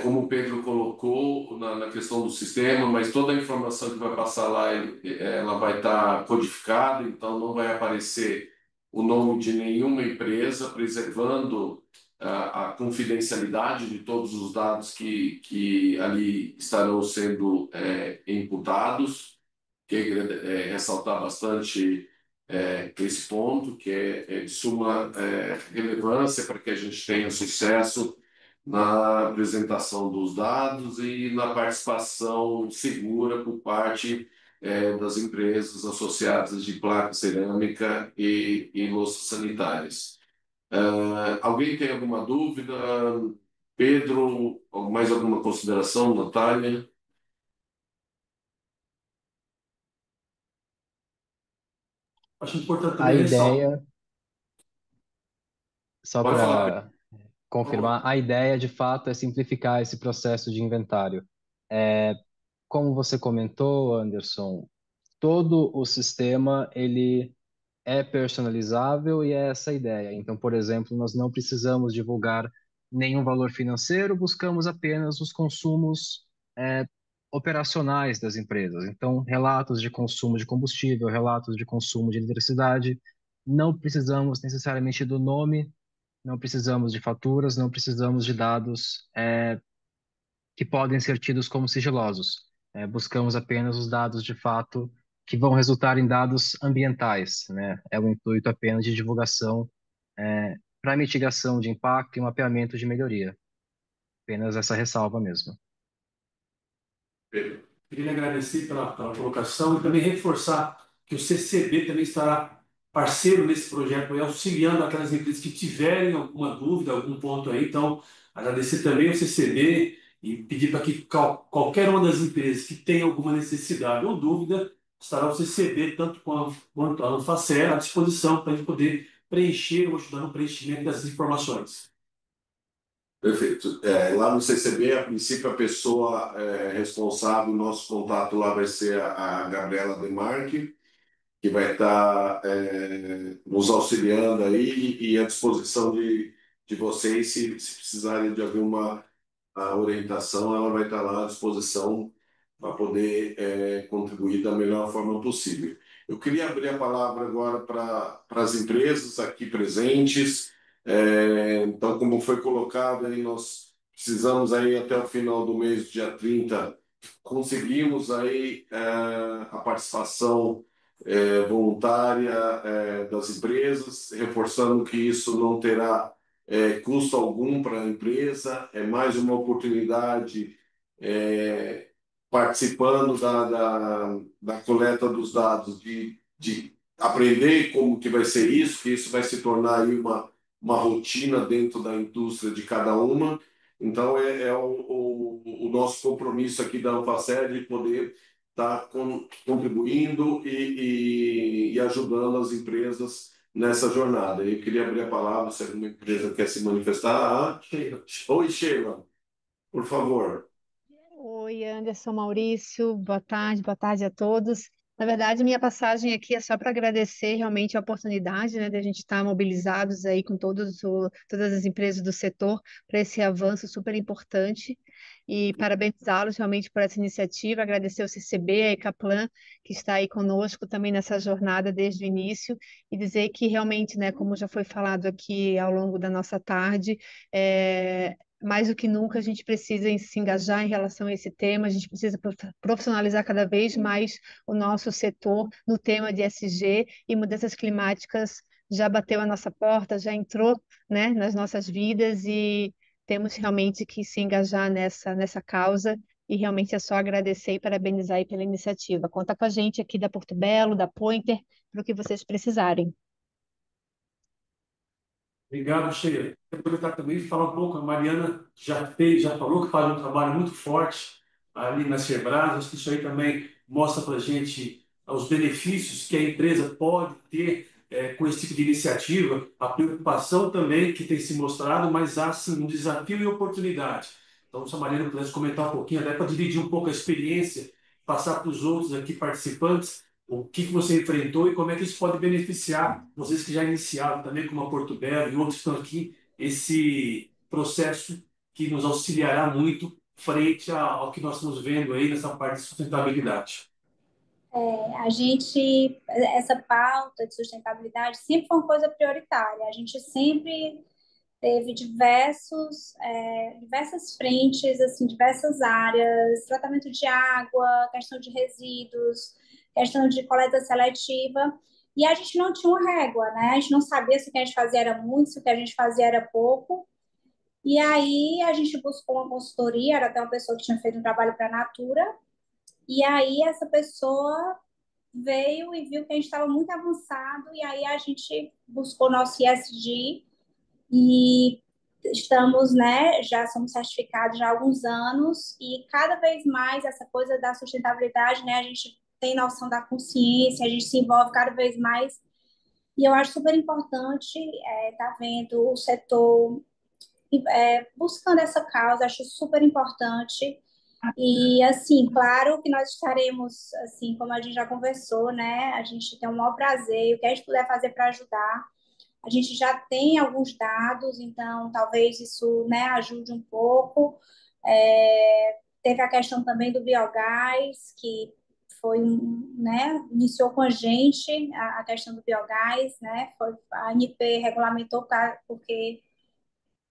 como o Pedro colocou na questão do sistema, mas toda a informação que vai passar lá, ela vai estar codificada, então não vai aparecer o nome de nenhuma empresa, preservando a confidencialidade de todos os dados que ali estarão sendo imputados. Queria ressaltar bastante esse ponto, que é de suma relevância para que a gente tenha sucesso na apresentação dos dados e na participação segura por parte das empresas associadas de placa cerâmica e louças sanitárias. Alguém tem alguma dúvida? Pedro, mais alguma consideração, Natália? Acho importante A também ressaltar. ideia, só Pode falar, Pedro. para confirmar, a ideia de fato é simplificar esse processo de inventário. Como você comentou, Anderson, todo o sistema ele é personalizável e é essa a ideia. Então, por exemplo, nós não precisamos divulgar nenhum valor financeiro, buscamos apenas os consumos operacionais das empresas. Então, relatos de consumo de combustível, relatos de consumo de eletricidade. Não precisamos necessariamente do nome, não precisamos de faturas, não precisamos de dados que podem ser tidos como sigilosos. Buscamos apenas os dados de fato que vão resultar em dados ambientais, né? É o intuito apenas de divulgação para mitigação de impacto e mapeamento de melhoria. Apenas essa ressalva mesmo. Pedro. Queria lhe agradecer pela colocação e também reforçar que o CCB também estará parceiro nesse projeto, aí, auxiliando aquelas empresas que tiverem alguma dúvida, algum ponto aí. Então, agradecer também ao CCB e pedir para que qualquer uma das empresas que tenha alguma necessidade ou dúvida, estará o CCB, tanto quanto a Anfacer, à disposição para a gente poder preencher ou ajudar no preenchimento dessas informações. Perfeito. Lá no CCB, a princípio, a pessoa responsável, nosso contato lá vai ser a Gabriela Demarque, que vai estar nos auxiliando aí e à disposição de vocês, se precisarem de alguma orientação, ela vai estar lá à disposição para poder contribuir da melhor forma possível. Eu queria abrir a palavra agora para as empresas aqui presentes. Então, como foi colocado aí, nós precisamos aí até o final do mês, dia 30, conseguimos aí a participação voluntária das empresas, reforçando que isso não terá custo algum para a empresa, é mais uma oportunidade participando da coleta dos dados, de aprender como que vai ser isso, que isso vai se tornar aí uma rotina dentro da indústria de cada uma. Então, é o nosso compromisso aqui da Anfacer de poder estar contribuindo e ajudando as empresas nessa jornada. Eu queria abrir a palavra, se alguma empresa quer se manifestar. Sheila. Oi, Sheila, por favor. Oi, Anderson, Maurício, boa tarde a todos. Na verdade, minha passagem aqui é só para agradecer realmente a oportunidade, né, de a gente estar mobilizados aí com todas as empresas do setor para esse avanço super importante e parabenizá-los realmente por essa iniciativa, agradecer ao CCB, a Ecaplan, que está aí conosco também nessa jornada desde o início e dizer que realmente, né, como já foi falado aqui ao longo da nossa tarde, mais do que nunca, a gente precisa se engajar em relação a esse tema, a gente precisa profissionalizar cada vez mais o nosso setor no tema de ESG e mudanças climáticas já bateu a nossa porta, já entrou, né, nas nossas vidas e temos realmente que se engajar nessa causa e realmente é só agradecer e parabenizar aí pela iniciativa. Conta com a gente aqui da Porto Belo, da Pointer, para o que vocês precisarem. Obrigado, Sheila. Quero aproveitar também e falar um pouco. A Mariana já falou que faz um trabalho muito forte ali na Cerbras. Acho que isso aí também mostra para a gente os benefícios que a empresa pode ter com esse tipo de iniciativa, a preocupação também que tem se mostrado, mas há sim um desafio e oportunidade. Então, se a Mariana pudesse comentar um pouquinho, até para dividir um pouco a experiência, passar para os outros aqui participantes o que você enfrentou e como é que isso pode beneficiar vocês que já iniciaram também, como a Porto Belo e outros que estão aqui, esse processo que nos auxiliará muito frente ao que nós estamos vendo aí nessa parte de sustentabilidade. Essa pauta de sustentabilidade sempre foi uma coisa prioritária. A gente sempre teve diversas frentes, assim, diversas áreas, tratamento de água, questão de resíduos, questão de coleta seletiva, e a gente não tinha uma régua, né? A gente não sabia se o que a gente fazia era muito, se o que a gente fazia era pouco, e aí a gente buscou uma consultoria, era até uma pessoa que tinha feito um trabalho para a Natura, e aí essa pessoa veio e viu que a gente estava muito avançado, e aí a gente buscou nosso ISD, E estamos, né, já somos certificados já há alguns anos e cada vez mais essa coisa da sustentabilidade, né, a gente tem noção da consciência, a gente se envolve cada vez mais e eu acho super importante estar vendo o setor buscando essa causa, acho super importante. E, assim, claro que nós estaremos, assim, como a gente já conversou, né? A gente tem o maior prazer, o que a gente puder fazer para ajudar. A gente já tem alguns dados, então talvez isso, né, ajude um pouco. Teve a questão também do biogás, que foi, né, iniciou com a gente a questão do biogás, né? A ANP regulamentou porque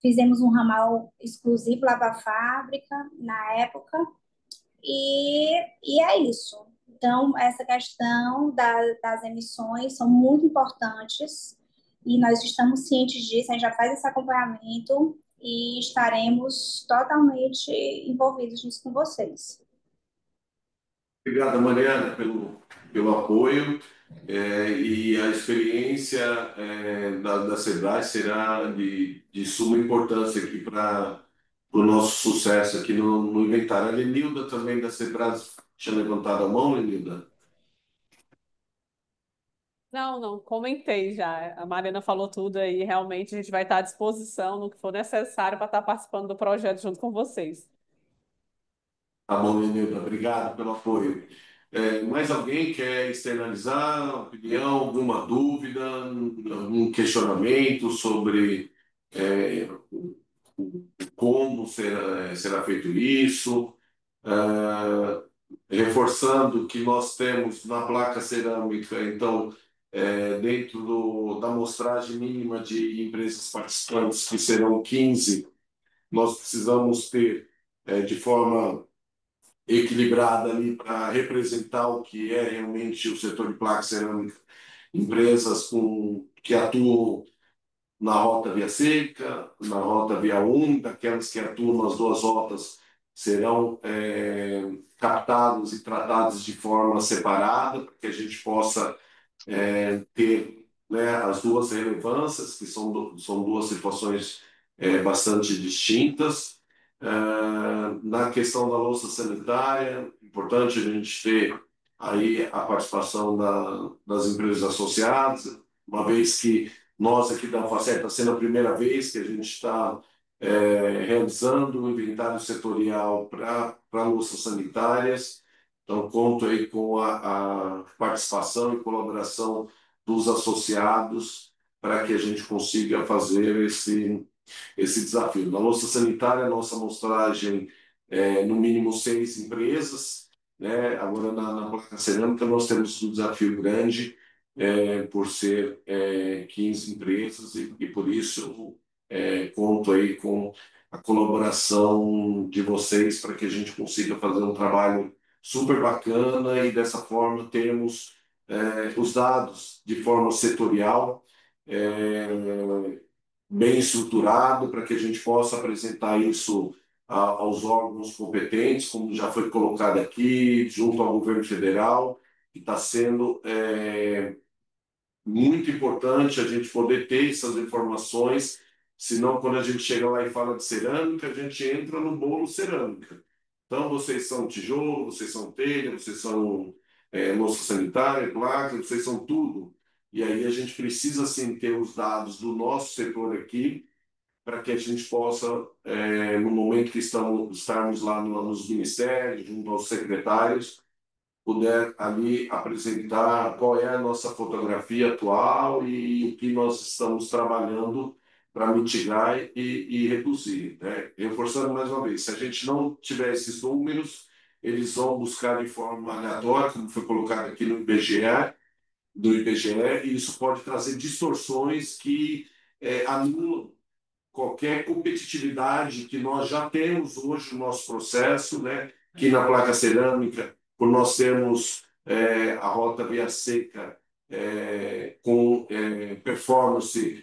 fizemos um ramal exclusivo lá para a fábrica na época, e é isso. Então, essa questão das emissões são muito importantes e nós estamos cientes disso, a gente já faz esse acompanhamento e estaremos totalmente envolvidos nisso com vocês. Obrigado, Mariana, pelo apoio. E a experiência da Sebrae será de suma importância aqui para o nosso sucesso aqui no inventário. A Lenilda também da Sebrae tinha levantado a mão, Lenilda? Não, não, comentei já. A Mariana falou tudo aí. Realmente a gente vai estar à disposição no que for necessário para estar participando do projeto junto com vocês. Tá bom, Lenilda, obrigado pelo apoio. Mais alguém quer externalizar opinião, alguma dúvida, algum questionamento sobre como será feito isso? Reforçando que nós temos na placa cerâmica, então, dentro da amostragem mínima de empresas participantes, que serão 15, nós precisamos ter de forma equilibrada ali para representar o que é realmente o setor de placa cerâmica, empresas que atuam na rota via seca, na rota via úmida, aquelas que atuam nas duas rotas serão captados e tratados de forma separada, para que a gente possa ter, né, as duas relevâncias, que são duas situações bastante distintas. Na questão da louça sanitária, importante a gente ter aí a participação das empresas associadas, uma vez que nós aqui da Facet está sendo a primeira vez que a gente está realizando um inventário setorial para louças sanitárias. Então, conto aí com a participação e colaboração dos associados para que a gente consiga fazer esse desafio. Na louça sanitária, a nossa amostragem no mínimo 6 empresas, né? Agora, na placa cerâmica, nós temos um desafio grande por ser 15 empresas e por isso conto aí com a colaboração de vocês para que a gente consiga fazer um trabalho super bacana e dessa forma termos os dados de forma setorial, bem estruturado, para que a gente possa apresentar isso aos órgãos competentes, como já foi colocado aqui, junto ao governo federal, que está sendo muito importante a gente poder ter essas informações, senão quando a gente chega lá e fala de cerâmica, a gente entra no bolo cerâmica. Então, vocês são tijolo, vocês são telha, vocês são louça sanitária, placa, vocês são tudo. E aí a gente precisa, sim, ter os dados do nosso setor aqui, para que a gente possa, no momento que estarmos lá nos ministérios, junto aos secretários, puder ali apresentar qual é a nossa fotografia atual e o que nós estamos trabalhando para mitigar e reduzir, né? Reforçando mais uma vez, se a gente não tiver esses números, eles vão buscar de forma aleatória, como foi colocado aqui no IBGE, e isso pode trazer distorções que anulam qualquer competitividade que nós já temos hoje no nosso processo, né? Aqui na placa cerâmica, por nós termos a rota via seca com performance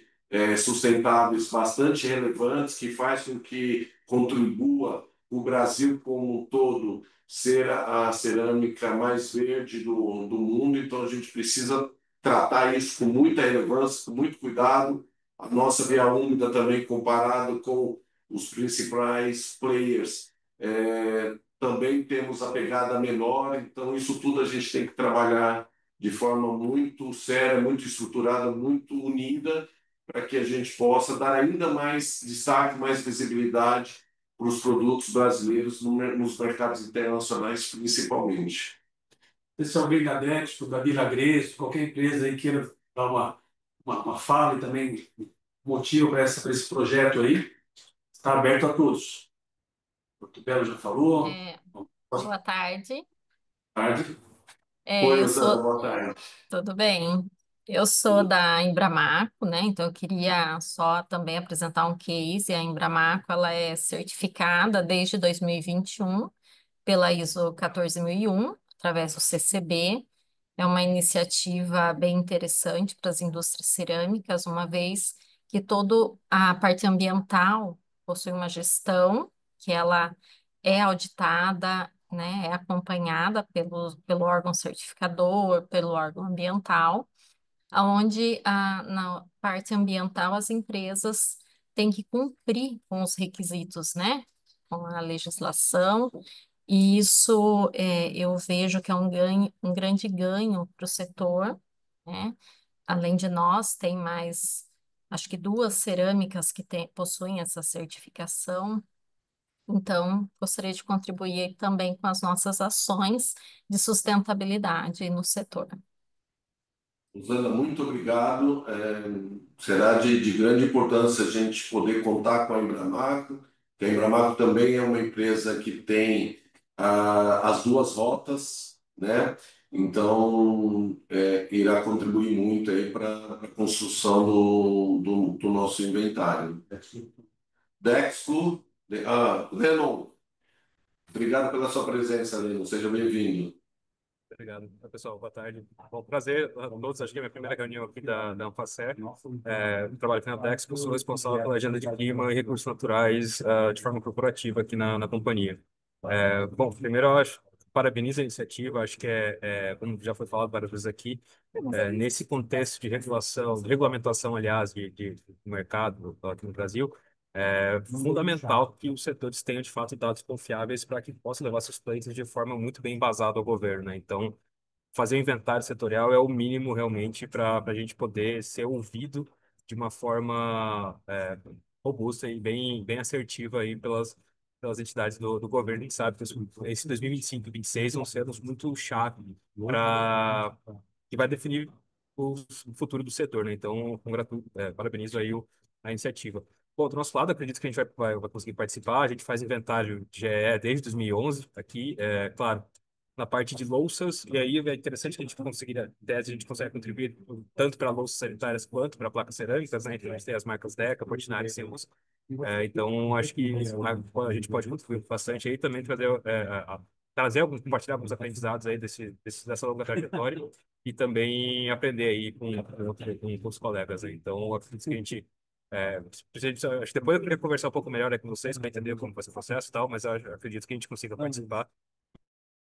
sustentáveis bastante relevantes, que faz com que contribua o Brasil como um todo ser a cerâmica mais verde do mundo. Então, a gente precisa tratar isso com muita relevância, com muito cuidado, a nossa via úmida também comparado com os principais players. Também temos a pegada menor, então isso tudo a gente tem que trabalhar de forma muito séria, muito estruturada, muito unida, para que a gente possa dar ainda mais destaque, mais visibilidade para os produtos brasileiros nos mercados internacionais, principalmente. Se alguém da Dexco, da Vila Gresco, qualquer empresa aí queira dar uma fala e também motivo para esse projeto aí, está aberto a todos. Porto Belo já falou. Boa tarde. Tarde. É, Oi, eu Rosana, sou, boa tarde. tudo bem? Eu sou da Embramaco, né? Então eu queria só também apresentar um case. A Embramaco, ela é certificada desde 2021 pela ISO 14001, através do CCB. É uma iniciativa bem interessante para as indústrias cerâmicas, uma vez que toda a parte ambiental possui uma gestão que ela é auditada, né, é acompanhada pelo órgão certificador, pelo órgão ambiental, onde na parte ambiental as empresas têm que cumprir com os requisitos, né, com a legislação, e isso eu vejo que é um ganho, um grande ganho para o setor, né? Além de nós, tem mais, acho que duas cerâmicas que possuem essa certificação. Então, gostaria de contribuir também com as nossas ações de sustentabilidade no setor. Rosana, muito obrigado. Será de grande importância a gente poder contar com a Embramaco, que a Embramaco também é uma empresa que tem as duas rotas, né? Então, irá contribuir muito aí para a construção do nosso inventário. Dexco, Lennon, obrigado pela sua presença, Lennon. Seja bem-vindo. Obrigado, pessoal. Boa tarde. Bom, prazer a todos. Acho que é a minha primeira reunião aqui da Anfacer. Trabalho aqui na Dexco, sou responsável pela agenda de clima e recursos naturais de forma corporativa aqui na companhia. Bom, primeiro eu acho, parabenizo a iniciativa. Acho que como já foi falado várias vezes aqui, nesse contexto de regulação, de regulamentação, aliás, de mercado aqui no Brasil, é fundamental que os setores tenham, de fato, dados confiáveis para que possam levar seus pleitos de forma muito bem embasada ao governo, né? Então, fazer o inventário setorial é o mínimo, realmente, para a gente poder ser ouvido de uma forma robusta e bem assertiva aí pelas entidades do governo. A gente sabe que esse 2025 e 2026 vão ser anos muito chave que vai definir o futuro do setor, né? Então, parabenizo aí a iniciativa. Bom, do nosso lado, acredito que a gente vai conseguir participar. A gente faz inventário de GE desde 2011 aqui, claro, na parte de louças, e aí é interessante que a gente conseguir, em tese, a gente consegue contribuir tanto para louças sanitárias quanto para placas cerâmicas, né? Então, a gente tem as marcas Deca, Portinari e Seus. Então, acho que a gente pode contribuir bastante aí também compartilhar alguns aprendizados aí dessa longa trajetória e também aprender aí com os colegas aí. Então, acredito que a gente acho que depois eu queria conversar um pouco melhor aí com vocês para entender como vai ser o processo e tal, mas eu acredito que a gente consiga participar.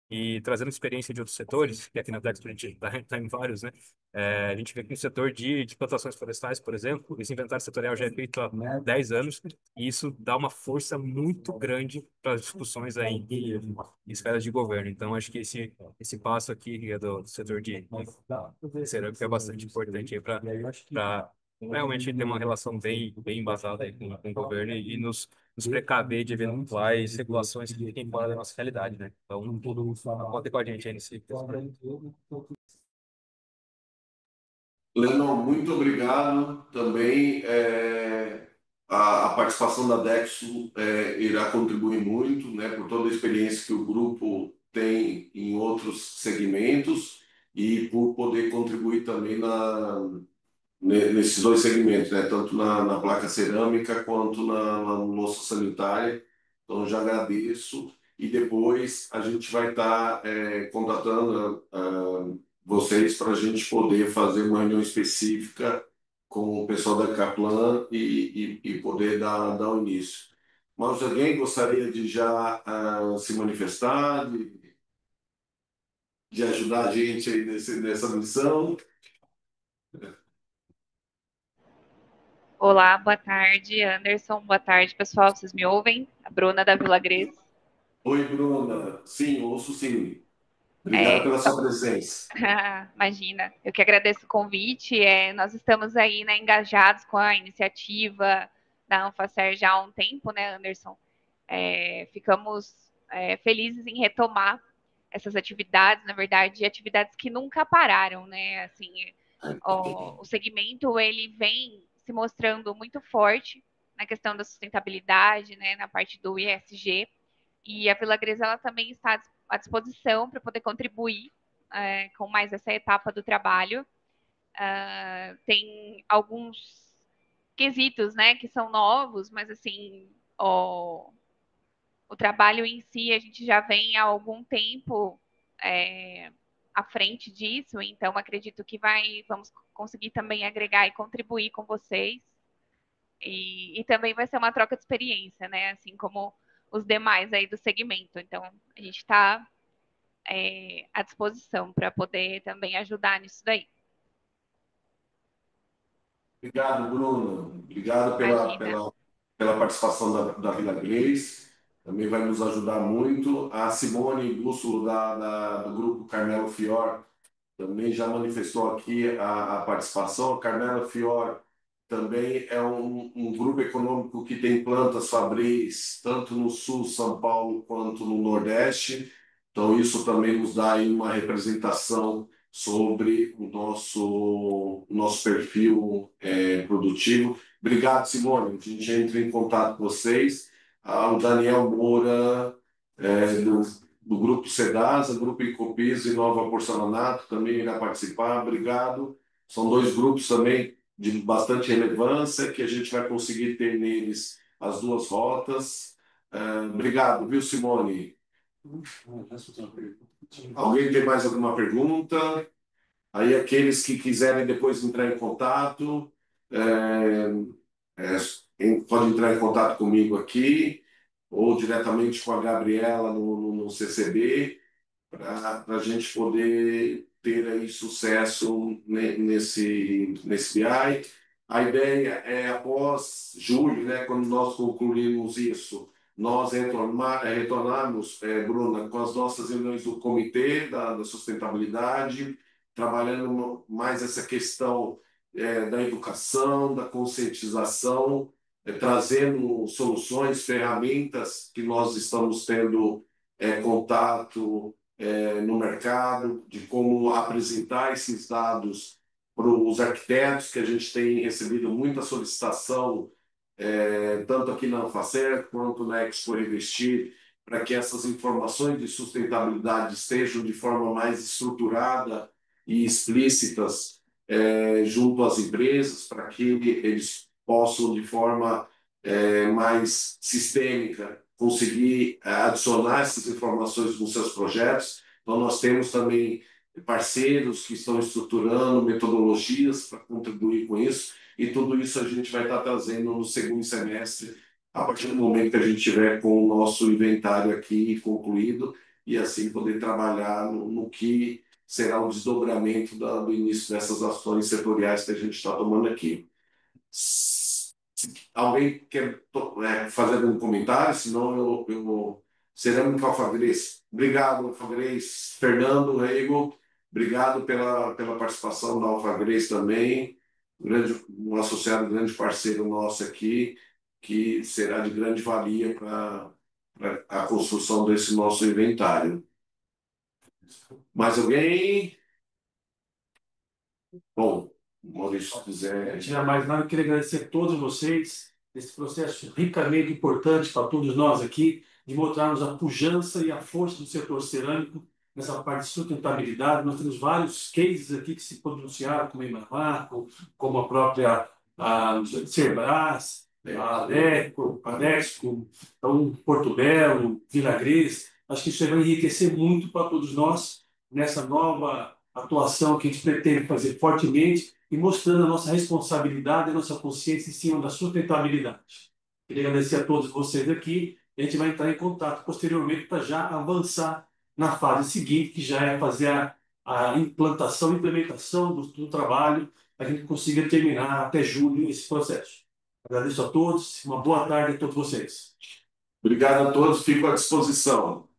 E trazendo experiência de outros setores, que aqui na Dexter a gente está em vários, né? A gente vê que no setor de plantações florestais, por exemplo, esse inventário setorial já é feito há 10 anos, e isso dá uma força muito grande para as discussões aí em esferas de governo. Então, acho que esse passo aqui que é do setor de cerâmica é bastante importante para realmente ter uma relação bem embasada aí com o governo e nos precaver de eventuais regulações que fiquem fora da nossa realidade, né? Então, conta com a gente aí nesse projeto. Lennon, muito obrigado. Também a participação da Dexo irá contribuir muito, né, por toda a experiência que o grupo tem em outros segmentos e por poder contribuir também nesses dois segmentos, né? Tanto na placa cerâmica quanto na louça sanitária. Então, já agradeço. E depois a gente vai estar contatando vocês para a gente poder fazer uma reunião específica com o pessoal da Caplan e poder dar o início. Mas alguém gostaria de já se manifestar, de ajudar a gente aí nessa missão? Olá, boa tarde, Anderson. Boa tarde, pessoal. Vocês me ouvem? A Bruna da Vila Gres. Oi, Bruna. Sim, ouço sim. Obrigado É, pela então, sua presença. imagina, eu que agradeço o convite. Nós estamos aí, né, engajados com a iniciativa da Anfacer já há um tempo, né, Anderson? Ficamos felizes em retomar essas atividades, na verdade, atividades que nunca pararam, né? Assim, o segmento ele vem se mostrando muito forte na questão da sustentabilidade, né, na parte do ESG, e a Vila Gres ela também está à disposição para poder contribuir com mais essa etapa do trabalho. Tem alguns quesitos, né, que são novos, mas assim, o trabalho em si a gente já vem há algum tempo à frente disso, então acredito que vamos conseguir também agregar e contribuir com vocês. E também vai ser uma troca de experiência, né? Assim como os demais aí do segmento. Então, a gente está à disposição para poder também ajudar nisso daí. Obrigado, Bruno. Obrigado Imagina. pela participação da Vila Gres. Também vai nos ajudar muito. A Simone Bússolo, do grupo Carmelo Fior, também já manifestou aqui a participação. Carmelo Fior também é um grupo econômico que tem plantas fabris tanto no sul, São Paulo, quanto no Nordeste. Então, isso também nos dá aí uma representação sobre o nosso perfil produtivo. Obrigado, Simone. A gente entra em contato com vocês. O Daniel Moura, do Grupo Sedasa, Grupo Ecopiso e Nova Porcelanato, também irá participar. Obrigado. São dois grupos também de bastante relevância, que a gente vai conseguir ter neles as duas rotas. Obrigado, viu, Simone? Alguém tem mais alguma pergunta? Aí, aqueles que quiserem depois entrar em contato, pode entrar em contato comigo aqui, ou diretamente com a Gabriela no CCB, para a gente poder ter aí sucesso nesse BI. A ideia é, após julho, né, quando nós concluirmos isso, nós retornarmos, Bruna, com as nossas reuniões do Comitê da Sustentabilidade, trabalhando mais essa questão da educação, da conscientização, trazendo soluções, ferramentas que nós estamos tendo contato no mercado, de como apresentar esses dados para os arquitetos, que a gente tem recebido muita solicitação, tanto aqui na Anfacer quanto na Expo Revestir, para que essas informações de sustentabilidade estejam de forma mais estruturada e explícitas junto às empresas, para que eles possam, de forma mais sistêmica, conseguir adicionar essas informações nos seus projetos. Então, nós temos também parceiros que estão estruturando metodologias para contribuir com isso, e tudo isso a gente vai estar trazendo no segundo semestre, a partir do momento que a gente tiver com o nosso inventário aqui concluído, e assim poder trabalhar no que será o desdobramento do início dessas ações setoriais que a gente está tomando aqui. Alguém quer fazer algum comentário? Senão Cerâmica Alfagres. Obrigado, Alfagres. Fernando Reigo, obrigado pela participação da Alfagres também. Um associado, grande parceiro nosso aqui, que será de grande valia para a construção desse nosso inventário. Mais alguém? Bom, Maurício, se quiser. Não tinha mais nada, eu queria agradecer a todos vocês esse processo ricamente importante para todos nós aqui, de mostrarmos a pujança e a força do setor cerâmico nessa parte de sustentabilidade. Nós temos vários cases aqui que se pronunciaram, como a Embraer, como a própria Cerbras, a Adeco, a Dexco, então, Porto Belo, Vila Gres. Acho que isso vai enriquecer muito para todos nós nessa nova atuação que a gente pretende fazer fortemente e mostrando a nossa responsabilidade, a nossa consciência em cima da sustentabilidade. Queria agradecer a todos vocês aqui e a gente vai entrar em contato posteriormente para já avançar na fase seguinte, que já é fazer a implantação, implementação do trabalho, para que a gente consiga terminar até julho esse processo. Agradeço a todos, uma boa tarde a todos vocês. Obrigado a todos, fico à disposição.